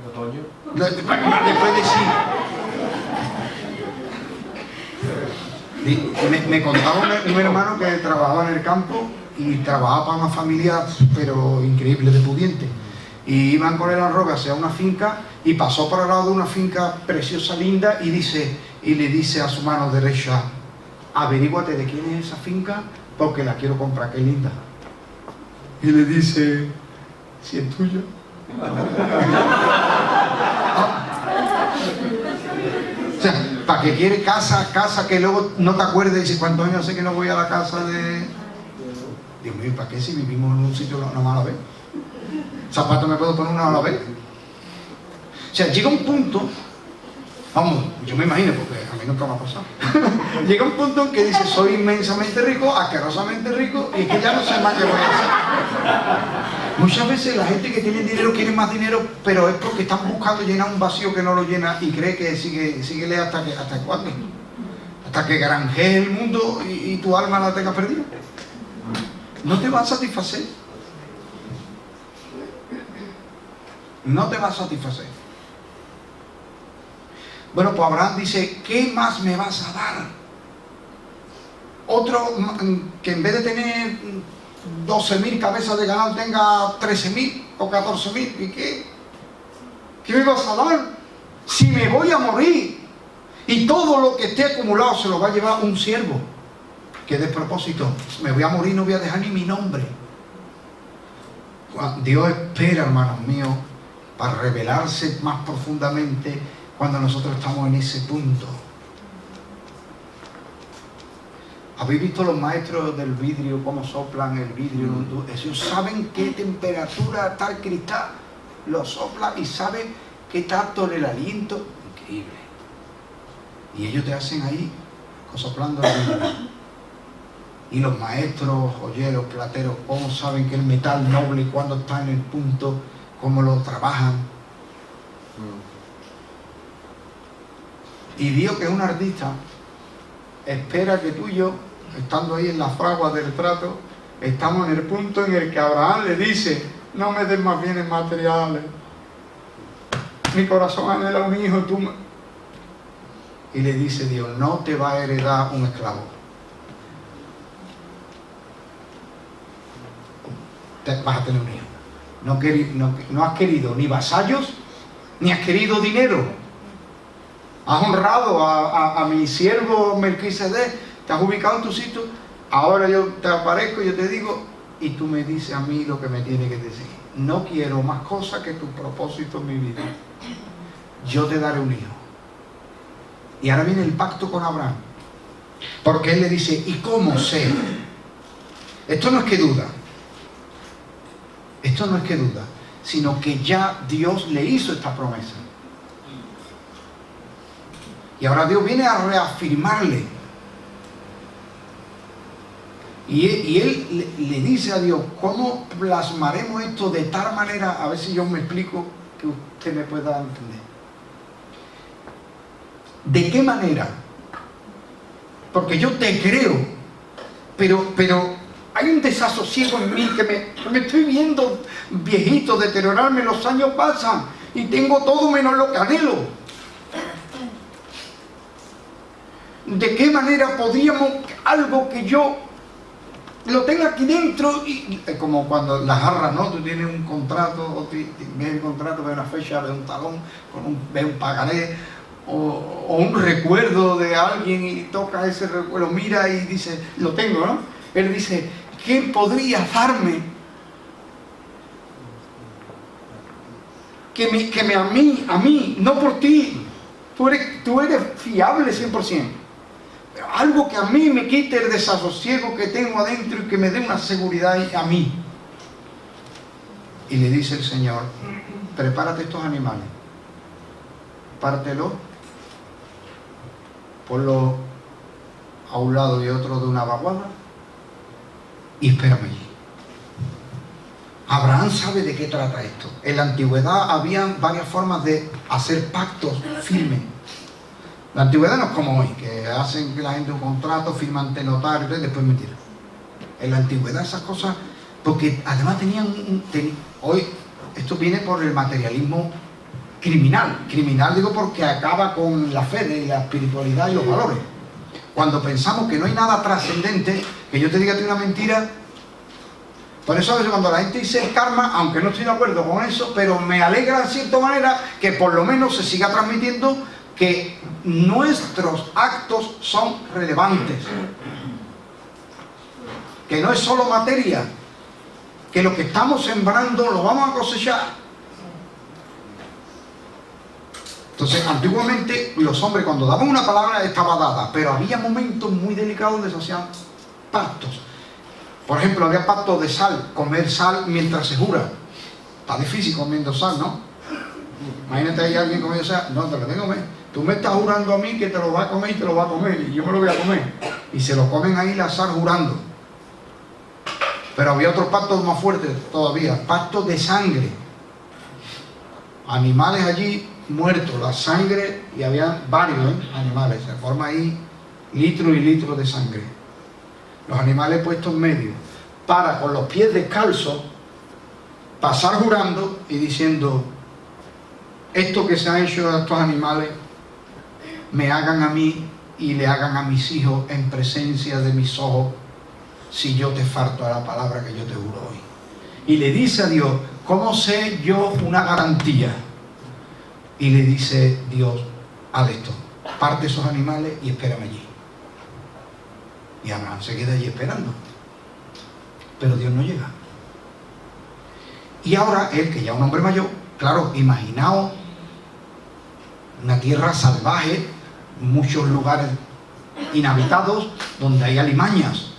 ¿De otoño? Después de sí. Me contaba un hermano que trabajaba en el campo y trabajaba para una familia, pero increíble, de pudiente. Y iban con él a Robe hacia una finca y pasó por el lado de una finca preciosa, linda, y le dice a su mano derecha, averíguate de quién es esa finca porque la quiero comprar, qué linda. Y le dice, si es tuya. O sea, ¿para qué quiere casa que luego no te acuerdes y dices, ¿cuántos años hace que no voy a la casa de...? Dios mío, ¿para qué si vivimos en un sitio una mala vez? ¿Zapatos me puedo poner una a la vez? O sea, llega un punto, vamos, yo me imagino, porque a mí nunca me ha pasado. Llega un punto en que dice, soy inmensamente rico, asquerosamente rico, y que ya no sé más qué voy a hacer. Muchas veces la gente que tiene dinero quiere más dinero, pero es porque están buscando llenar un vacío que no lo llena y cree que síguele hasta cuándo. Hasta que granjee el mundo y tu alma la tengas perdida. No te va a satisfacer. No te va a satisfacer. Bueno, pues Abraham dice, ¿qué más me vas a dar? Otro que en vez de tener 12.000 cabezas de ganado tenga 13.000 o 14.000. ¿Y qué? ¿Qué me vas a dar? Si me voy a morir y todo lo que esté acumulado se lo va a llevar un siervo. Qué despropósito. Me voy a morir y no voy a dejar ni mi nombre. Dios espera, hermanos míos, para revelarse más profundamente cuando nosotros estamos en ese punto. ¿Habéis visto los maestros del vidrio, cómo soplan el vidrio? Ellos saben qué temperatura está el cristal, lo soplan y saben qué tacto en el aliento. increíble. Y ellos te hacen ahí, soplando la vida. Y los maestros, joyeros, plateros, cómo saben que el metal noble, cuando está en el punto, cómo lo trabajan. Y Dios, que es un artista, espera que tú y yo, estando ahí en las fraguas del trato, estamos en el punto en el que Abraham le dice: no me des más bienes materiales, mi corazón anhela un hijo, tú me... Y le dice Dios: no te va a heredar un esclavo, vas a tener un hijo. No has querido ni vasallos, ni has querido dinero. Has honrado a mi siervo Melquisedec, te has ubicado en tu sitio. Ahora yo te aparezco y yo te digo, y tú me dices a mí lo que me tienes que decir. No quiero más cosas que tu propósito en mi vida. Yo te daré un hijo. Y ahora viene el pacto con Abraham. Porque él le dice: ¿y cómo sé? Esto no es que duda. Esto no es que duda, sino que ya Dios le hizo esta promesa. Y ahora Dios viene a reafirmarle. Y él le dice a Dios: ¿cómo plasmaremos esto de tal manera? A ver si yo me explico, que usted me pueda entender. ¿De qué manera? Porque yo te creo, pero hay un desasosiego en mí que me estoy viendo viejito, deteriorarme, los años pasan y tengo todo menos lo que anhelo. ¿De qué manera podríamos algo que yo lo tenga aquí dentro? Y como cuando las jarras, ¿no? Tú tienes un contrato, ves el contrato, ves una fecha, ves un talón, ves un pagaré o un recuerdo de alguien y toca ese recuerdo, mira y dice: lo tengo, ¿no? Él dice: ¿qué podría darme que a mí, no por ti? Tú eres fiable 100%. Algo que a mí me quite el desasosiego que tengo adentro y que me dé una seguridad a mí. Y le dice el Señor: prepárate estos animales, pártelo, ponlo a un lado y otro de una vaguada y espérame allí. Abraham sabe de qué trata esto. En la antigüedad había varias formas de hacer pactos firmes. La antigüedad no es como hoy, que hacen que la gente un contrato, firman ante notario y después mentira. En la antigüedad esas cosas, porque además hoy esto viene por el materialismo criminal. Criminal digo porque acaba con la fe y la espiritualidad y los valores. Cuando pensamos que no hay nada trascendente, que yo te diga a ti una mentira. Por eso a veces cuando la gente dice el karma, aunque no estoy de acuerdo con eso, pero me alegra de cierta manera que por lo menos se siga transmitiendo que nuestros actos son relevantes, que no es solo materia, que lo que estamos sembrando lo vamos a cosechar. Entonces, antiguamente los hombres cuando daban una palabra estaba dada, pero había momentos muy delicados donde se hacían pactos. Por ejemplo, había pactos de sal, comer sal mientras se jura. Está difícil comiendo sal, ¿no? Imagínate ahí alguien comiendo sal, no, te lo tengo que comer. Tú me estás jurando a mí que te lo vas a comer y te lo vas a comer, y yo me lo voy a comer. Y se lo comen ahí la sal jurando. Pero había otros pactos más fuertes todavía, pactos de sangre. Animales allí muertos, la sangre, y había varios animales, se forma ahí litros y litros de sangre. Los animales puestos en medio, para con los pies descalzos, pasar jurando y diciendo: esto que se ha hecho a estos animales, me hagan a mí y le hagan a mis hijos en presencia de mis ojos, si yo te falto a la palabra que yo te juro hoy. Y le dice a Dios: ¿cómo sé yo una garantía? Y le dice Dios: haz esto, parte esos animales y espérame allí. Y Abraham se queda allí esperando, pero Dios no llega. Y ahora él, que ya es un hombre mayor, claro, imaginaos una tierra salvaje, muchos lugares inhabitados donde hay alimañas.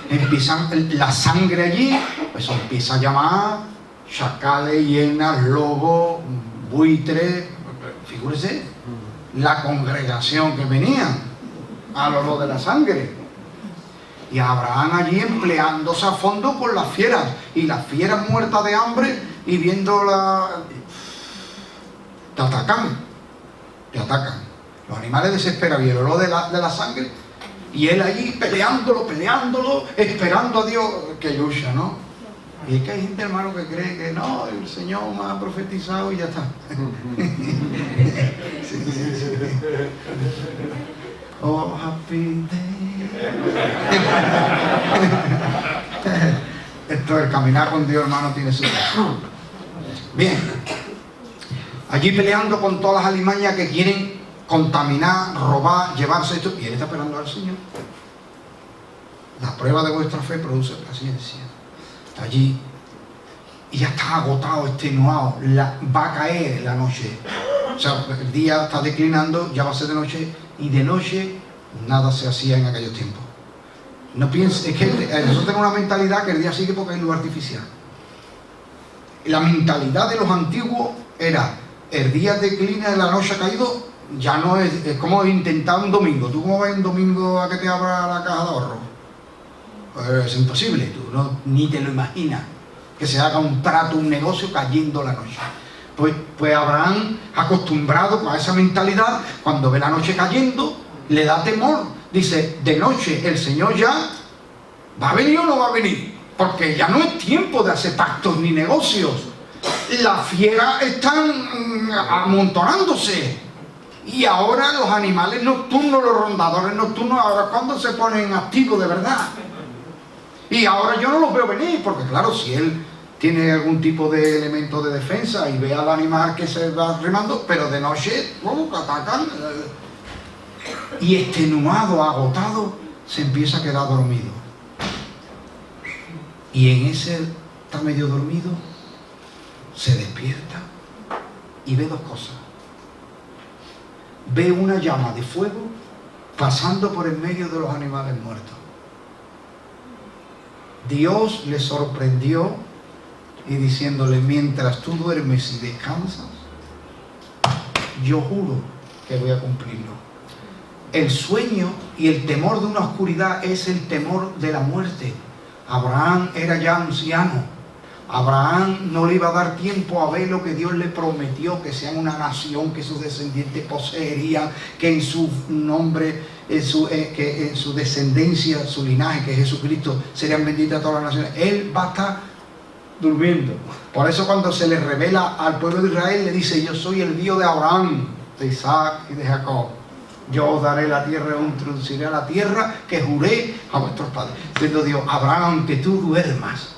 Empiezan la sangre allí, pues empieza a llamar chacales, hienas, lobos, buitres. Figúrese la congregación que venían al olor de la sangre. Y Abraham allí empleándose a fondo con las fieras, y las fieras muertas de hambre y viéndola, te atacan. Los animales desesperan y el olor de la sangre, y él allí peleándolo, esperando a Dios que lucha, ¿no? Y es que hay gente, hermano, que cree que no, el Señor me ha profetizado y ya está. Sí. Oh, happy day. Esto, el caminar con Dios, hermano, tiene su razón. Bien. Allí peleando con todas las alimañas que quieren contaminar, robar, llevarse esto. Y él está esperando al Señor. La prueba de vuestra fe produce paciencia. Está allí y ya está agotado, extenuado. Va a caer la noche. O sea, el día está declinando, ya va a ser de noche. Y de noche nada se hacía en aquellos tiempos. No pienses, es que nosotros tenemos una mentalidad que el día sigue porque hay luz artificial. La mentalidad de los antiguos era: el día declina y la noche ha caído, ya no es como intentar un domingo. ¿Tú cómo vas un domingo a que te abra la caja de ahorro? Pues es imposible, tú ni te lo imaginas, que se haga un trato, un negocio cayendo la noche. Pues Abraham, acostumbrado a esa mentalidad, cuando ve la noche cayendo, le da temor. Dice, de noche el Señor ya va a venir o no va a venir, porque ya no es tiempo de hacer pactos ni negocios. Las fieras están amontonándose, y ahora los animales nocturnos, los rondadores nocturnos, ahora cuando se ponen activos de verdad. Y ahora yo no los veo venir, porque claro, si él tiene algún tipo de elemento de defensa y ve al animal que se va remando, pero de noche, atacan, y extenuado, agotado, se empieza a quedar dormido. Y en ese, está medio dormido, se despierta y ve dos cosas. Ve una llama de fuego pasando por el medio de los animales muertos. Dios le sorprendió y diciéndole, mientras tú duermes y descansas, yo juro que voy a cumplirlo. El sueño y el temor de una oscuridad es el temor de la muerte. Abraham era ya anciano. Abraham no le iba a dar tiempo a ver lo que Dios le prometió, que sean una nación, que sus descendientes poseerían, que en su nombre, que en su descendencia, su linaje, que es Jesucristo, serían benditas todas las naciones. Él va a estar durmiendo. Por eso cuando se le revela al pueblo de Israel, le dice, yo soy el Dios de Abraham, de Isaac y de Jacob. Yo os daré la tierra, os introduciré a la tierra que juré a vuestros padres. Diciendo Dios, Abraham, aunque tú duermas,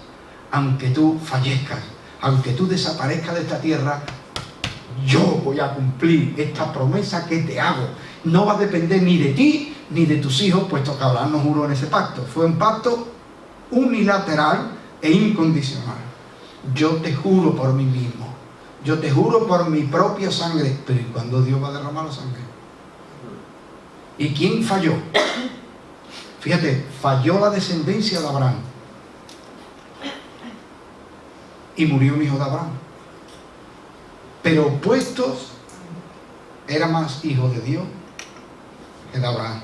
aunque tú fallezcas, aunque tú desaparezcas de esta tierra, yo voy a cumplir esta promesa que te hago. No va a depender ni de ti ni de tus hijos, puesto que Abraham no juró en ese pacto. Fue un pacto unilateral e incondicional. Yo te juro por mí mismo, yo te juro por mi propia sangre. Pero ¿y cuándo Dios va a derramar la sangre? ¿Y quién falló? Fíjate, falló la descendencia de Abraham. Y murió un hijo de Abraham. Pero opuestos, era más hijo de Dios que de Abraham.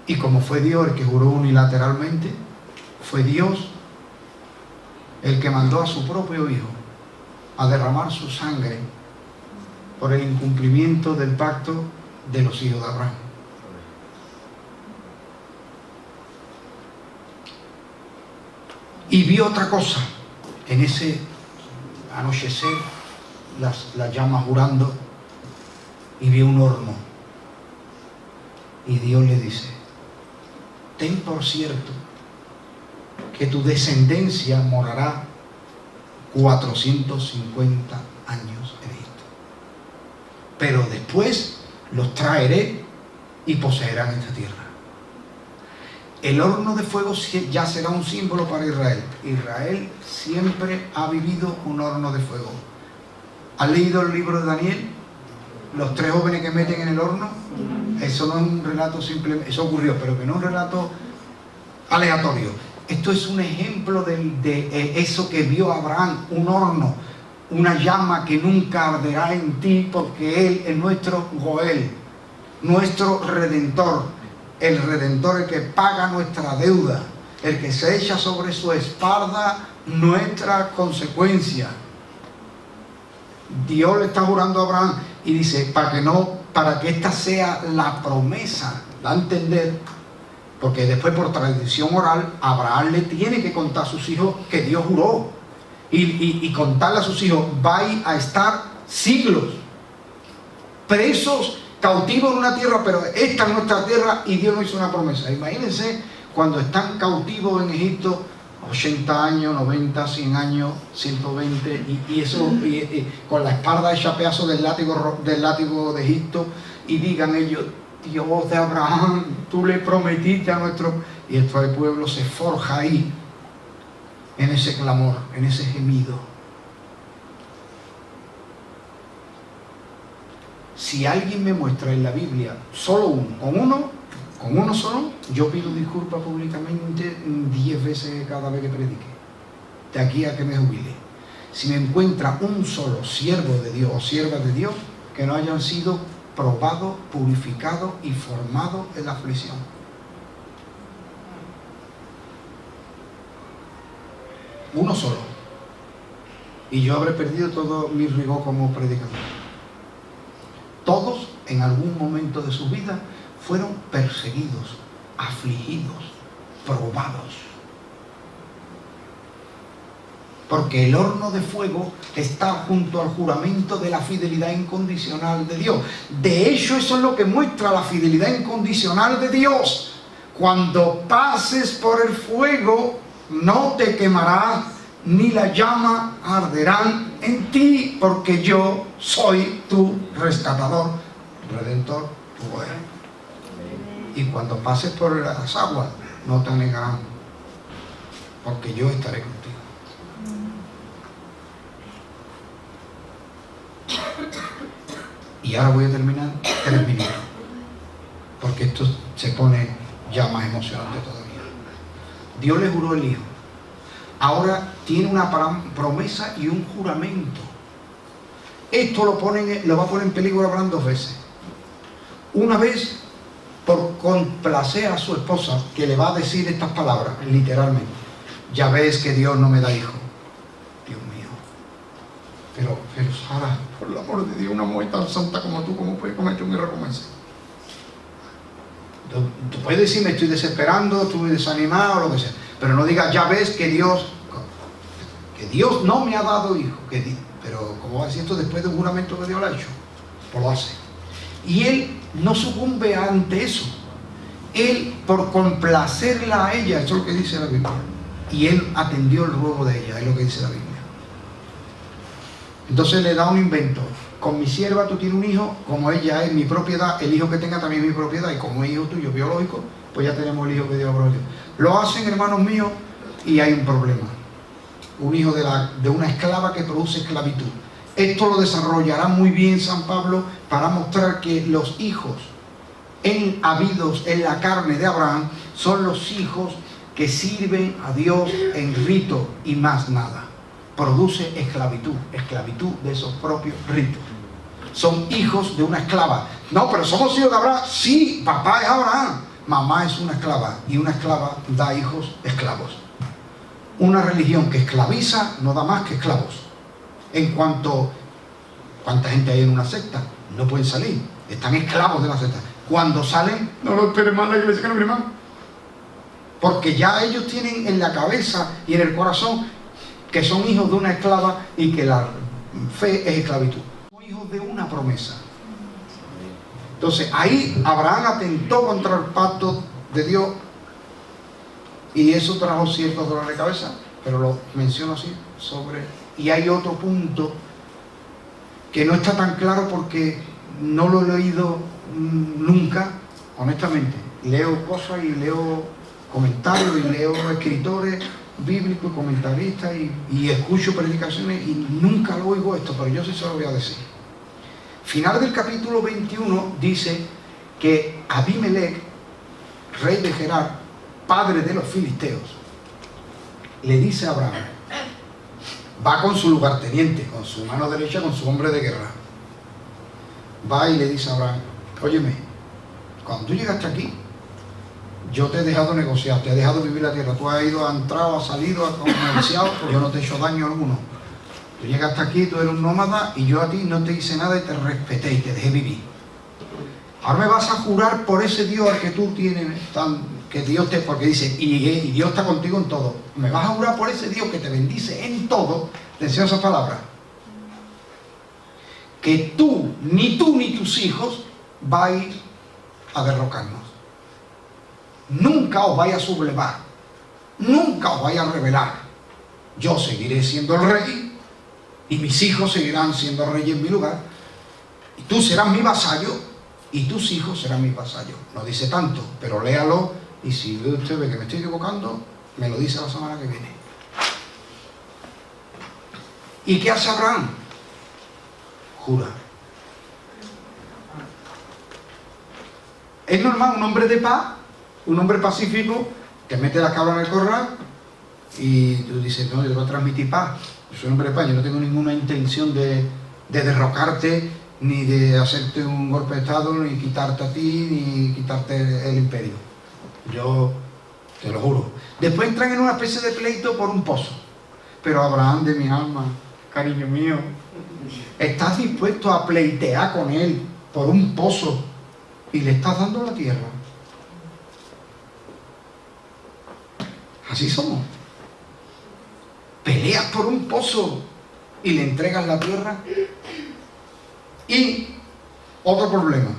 Y como fue Dios el que juró unilateralmente, fue Dios el que mandó a su propio hijo a derramar su sangre por el incumplimiento del pacto de los hijos de Abraham. Y vio otra cosa en ese anochecer, las llamas jurando, y vio un horno. Y Dios le dice, ten por cierto que tu descendencia morará 450 años en Egipto. Pero después los traeré y poseerán esta tierra. El horno de fuego ya será un símbolo para Israel. Israel siempre ha vivido un horno de fuego. ¿Has leído el libro de Daniel? Los 3 jóvenes que meten en el horno. Eso no es un relato simplemente, eso ocurrió, pero que no es un relato aleatorio. Esto es un ejemplo de eso que vio Abraham, un horno. una llama que nunca arderá en ti, porque Él es nuestro Goel, nuestro Redentor, el Redentor, el que paga nuestra deuda, el que se echa sobre su espalda nuestra consecuencia. Dios le está jurando a Abraham y dice, para que esta sea la promesa, da a entender, porque después por tradición oral, Abraham le tiene que contar a sus hijos que Dios juró, y contarle a sus hijos, vais a estar siglos presos, cautivos en una tierra, pero esta es nuestra tierra, y Dios nos hizo una promesa. Imagínense cuando están cautivos en Egipto, 80 años, 90, 100 años, 120, y eso, con la espalda hecha pedazo del látigo de Egipto, y digan ellos, Dios de Abraham, tú le prometiste a nuestro... Y el pueblo se forja ahí, en ese clamor, en ese gemido. Si alguien me muestra en la Biblia solo uno, con uno solo, yo pido disculpas públicamente 10 veces cada vez que predique, de aquí a que me jubile. Si me encuentra un solo siervo de Dios o sierva de Dios que no hayan sido probados, purificados y formados en la aflicción. Uno solo. Y yo habré perdido todo mi rigor como predicador. Todos en algún momento de su vida fueron perseguidos, afligidos, probados. Porque el horno de fuego está junto al juramento de la fidelidad incondicional de Dios. De hecho, eso es lo que muestra la fidelidad incondicional de Dios. Cuando pases por el fuego, no te quemarás, ni la llama arderán en ti, porque yo soy tu rescatador, redentor, tu poder. Y cuando pases por las aguas, no te anegarán, porque yo estaré contigo. Y ahora voy a terminar 3 minutos, porque esto se pone ya más emocionante todavía. Dios le juró el Hijo. Ahora tiene una promesa y un juramento. Esto lo va a poner en peligro a Abraham 2 veces. Una vez por complacer a su esposa, que le va a decir estas palabras, literalmente. Ya ves que Dios no me da hijo. Dios mío. Pero Sara, por el amor de Dios, una mujer tan santa como tú, ¿cómo puede cometer un error como ese? Tú puedes decir, me estoy desesperando, estoy desanimado, o lo que sea, pero no digas, ya ves que Dios no me ha dado hijo. Pero ¿cómo va a decir esto después de un juramento que Dios lo ha hecho? Pues lo hace. Y él no sucumbe ante eso. Él, por complacerla a ella, eso es lo que dice la Biblia. Y él atendió el ruego de ella, es lo que dice la Biblia. Entonces le da un invento. Con mi sierva tú tienes un hijo, como ella es mi propiedad, el hijo que tenga también es mi propiedad, y como es hijo tuyo biológico, pues ya tenemos el hijo que Dios ha prometido. Lo hacen, hermanos míos, y hay un problema. Un hijo de una esclava que produce esclavitud. Esto lo desarrollará muy bien San Pablo para mostrar que los hijos habidos en la carne de Abraham son los hijos que sirven a Dios en rito y más nada. Produce esclavitud de esos propios ritos. Son hijos de una esclava. No, pero somos hijos de Abraham. Sí, papá es Abraham, mamá es una esclava, y una esclava da hijos esclavos. Una religión que esclaviza no da más que esclavos. En cuanto, ¿cuánta gente hay en una secta? No pueden salir, están esclavos de la secta. Cuando salen, no lo esperen más la iglesia que no viene más. Porque ya ellos tienen en la cabeza y en el corazón que son hijos de una esclava y que la fe es esclavitud. Son hijos de una promesa. Entonces ahí Abraham atentó contra el pacto de Dios, y eso trajo ciertos dolores de cabeza, pero lo menciono así y hay otro punto que no está tan claro porque no lo he leído nunca, honestamente. Leo cosas y leo comentarios y leo escritores bíblicos, comentaristas y escucho predicaciones y nunca lo oigo esto, pero yo sí se lo voy a decir. Final del capítulo 21 dice que Abimelech, rey de Gerar, padre de los filisteos, le dice a Abraham, Va con su lugarteniente, con su mano derecha, con su hombre de guerra. Va y le dice a Abraham: óyeme, cuando tú llegaste aquí, yo te he dejado negociar, te he dejado vivir la tierra. Tú has ido, has entrado, has salido, has comerciado, yo no te he hecho daño alguno. Tú llegaste aquí, tú eres un nómada, y yo a ti no te hice nada y te respeté y te dejé vivir. Ahora me vas a jurar por ese Dios al que tú tienes, que Dios te, porque dice, y Dios está contigo en todo. Me vas a jurar por ese Dios que te bendice en todo. Atención a esas palabras. Que tú ni tus hijos vais a derrocarnos. Nunca os vais a sublevar. Nunca os vais a rebelar. Yo seguiré siendo el rey y mis hijos seguirán siendo reyes en mi lugar. Y tú serás mi vasallo y tus hijos serán mis vasallos. No dice tanto, pero léalo, y si usted ve que me estoy equivocando, me lo dice la semana que viene. ¿Y qué hace Abraham? Jura. Es normal, un hombre de paz, un hombre pacífico, que mete la cabra en el corral y tú dices: no, yo voy a transmitir paz. Yo soy un hombre de paz, yo no tengo ninguna intención de derrocarte, ni de hacerte un golpe de estado, ni quitarte a ti, ni quitarte el imperio. Yo te lo juro. Después entran en una especie de pleito por un pozo. Pero Abraham, de mi alma, cariño mío, ¿estás dispuesto a pleitear con él por un pozo y le estás dando la tierra? Así somos. Peleas por un pozo y le entregas la tierra. Y otro problema: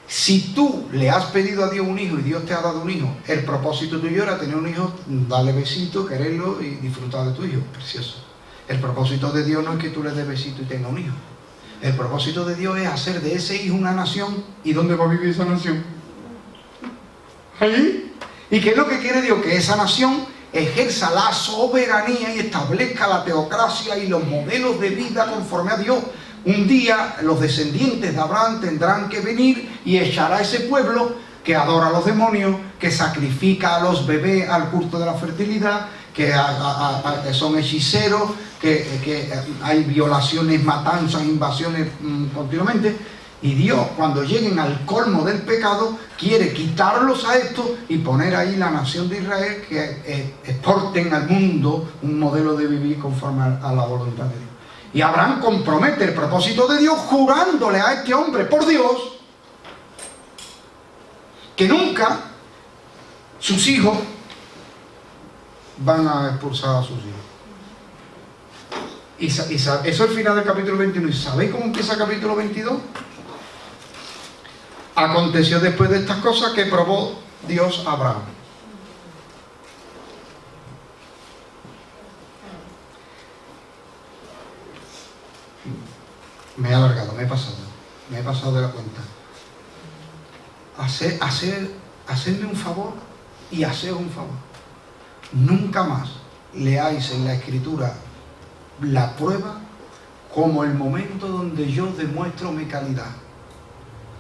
si tú le has pedido a Dios un hijo y Dios te ha dado un hijo, el propósito tuyo era tener un hijo, darle besito, quererlo y disfrutar de tu hijo. Precioso. El propósito de Dios no es que tú le des besito y tenga un hijo. El propósito de Dios es hacer de ese hijo una nación. ¿Y dónde va a vivir esa nación? Allí. ¿Y qué es lo que quiere Dios? Que esa nación ejerza la soberanía y establezca la teocracia y los modelos de vida conforme a Dios. Un día los descendientes de Abraham tendrán que venir y echar a ese pueblo que adora a los demonios, que sacrifica a los bebés al culto de la fertilidad, que son hechiceros, que hay violaciones, matanzas, invasiones continuamente. Y Dios, cuando lleguen al colmo del pecado, quiere quitarlos a estos y poner ahí la nación de Israel, que exporten al mundo un modelo de vivir conforme a la voluntad de Dios. Y Abraham compromete el propósito de Dios jurándole a este hombre, por Dios, que nunca sus hijos van a expulsar a sus hijos. Eso es el final del capítulo 21. ¿Y sabéis cómo empieza el capítulo 22? Aconteció después de estas cosas que probó Dios a Abraham. Me he alargado, me he pasado de la cuenta. Hacedme un favor y haceos un favor. Nunca más leáis en la Escritura la prueba como el momento donde yo demuestro mi calidad.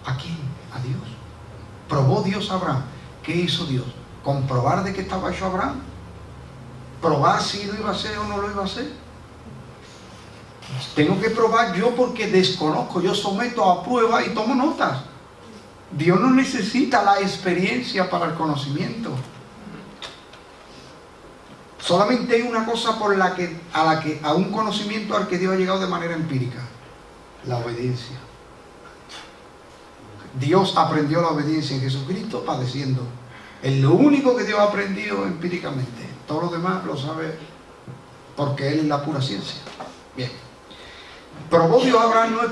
¿A quién? A Dios. Probó Dios a Abraham. ¿Qué hizo Dios? ¿Comprobar de qué estaba hecho Abraham? ¿Probar si lo iba a hacer o no lo iba a hacer? Tengo que probar yo porque desconozco. Yo someto a prueba y tomo notas. Dios no necesita la experiencia para el conocimiento. Solamente hay una cosa a un conocimiento al que Dios ha llegado de manera empírica: la obediencia. Dios aprendió la obediencia en Jesucristo padeciendo. Es lo único que Dios ha aprendido empíricamente. Todo lo demás lo sabe porque Él es la pura ciencia. Bien. Probó Dios a Abraham no es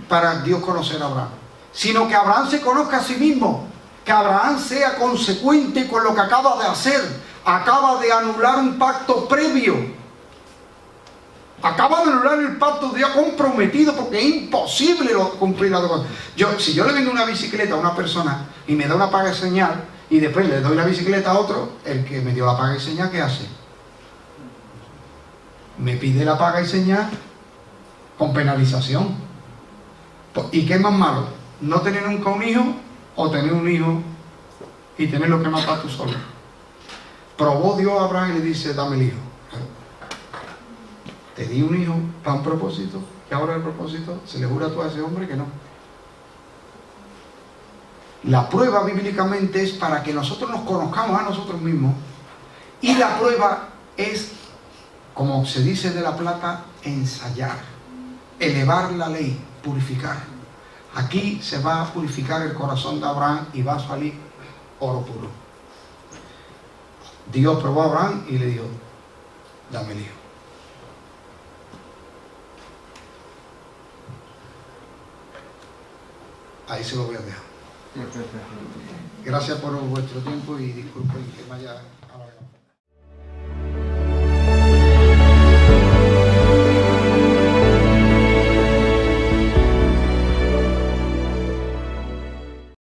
para Dios conocer a Abraham, sino que Abraham se conozca a sí mismo, que Abraham sea consecuente con lo que acaba de hacer. Acaba de anular un pacto previo. Acaba de anular el pacto de Dios comprometido, porque es imposible cumplir las dos cosas. Si yo le vendo una bicicleta a una persona y me da una paga de señal y después le doy la bicicleta a otro, el que me dio la paga y señal, ¿qué hace? Me pide la paga y señal con penalización. ¿Y qué es más malo? ¿No tener nunca un hijo o tener un hijo y tenerlo que matar tú solo? Probó Dios a Abraham y le dice, dame el hijo. Te di un hijo para un propósito, y ahora el propósito se le jura a todo ese hombre que no. La prueba bíblicamente es para que nosotros nos conozcamos a nosotros mismos, y la prueba es, como se dice de la plata, ensayar, elevar la ley, purificar. Aquí se va a purificar el corazón de Abraham y va a salir oro puro. Dios probó a Abraham y le dijo, dame el hijo. Ahí se lo voy a dejar. Gracias por vuestro tiempo y disculpen que me haya alargado.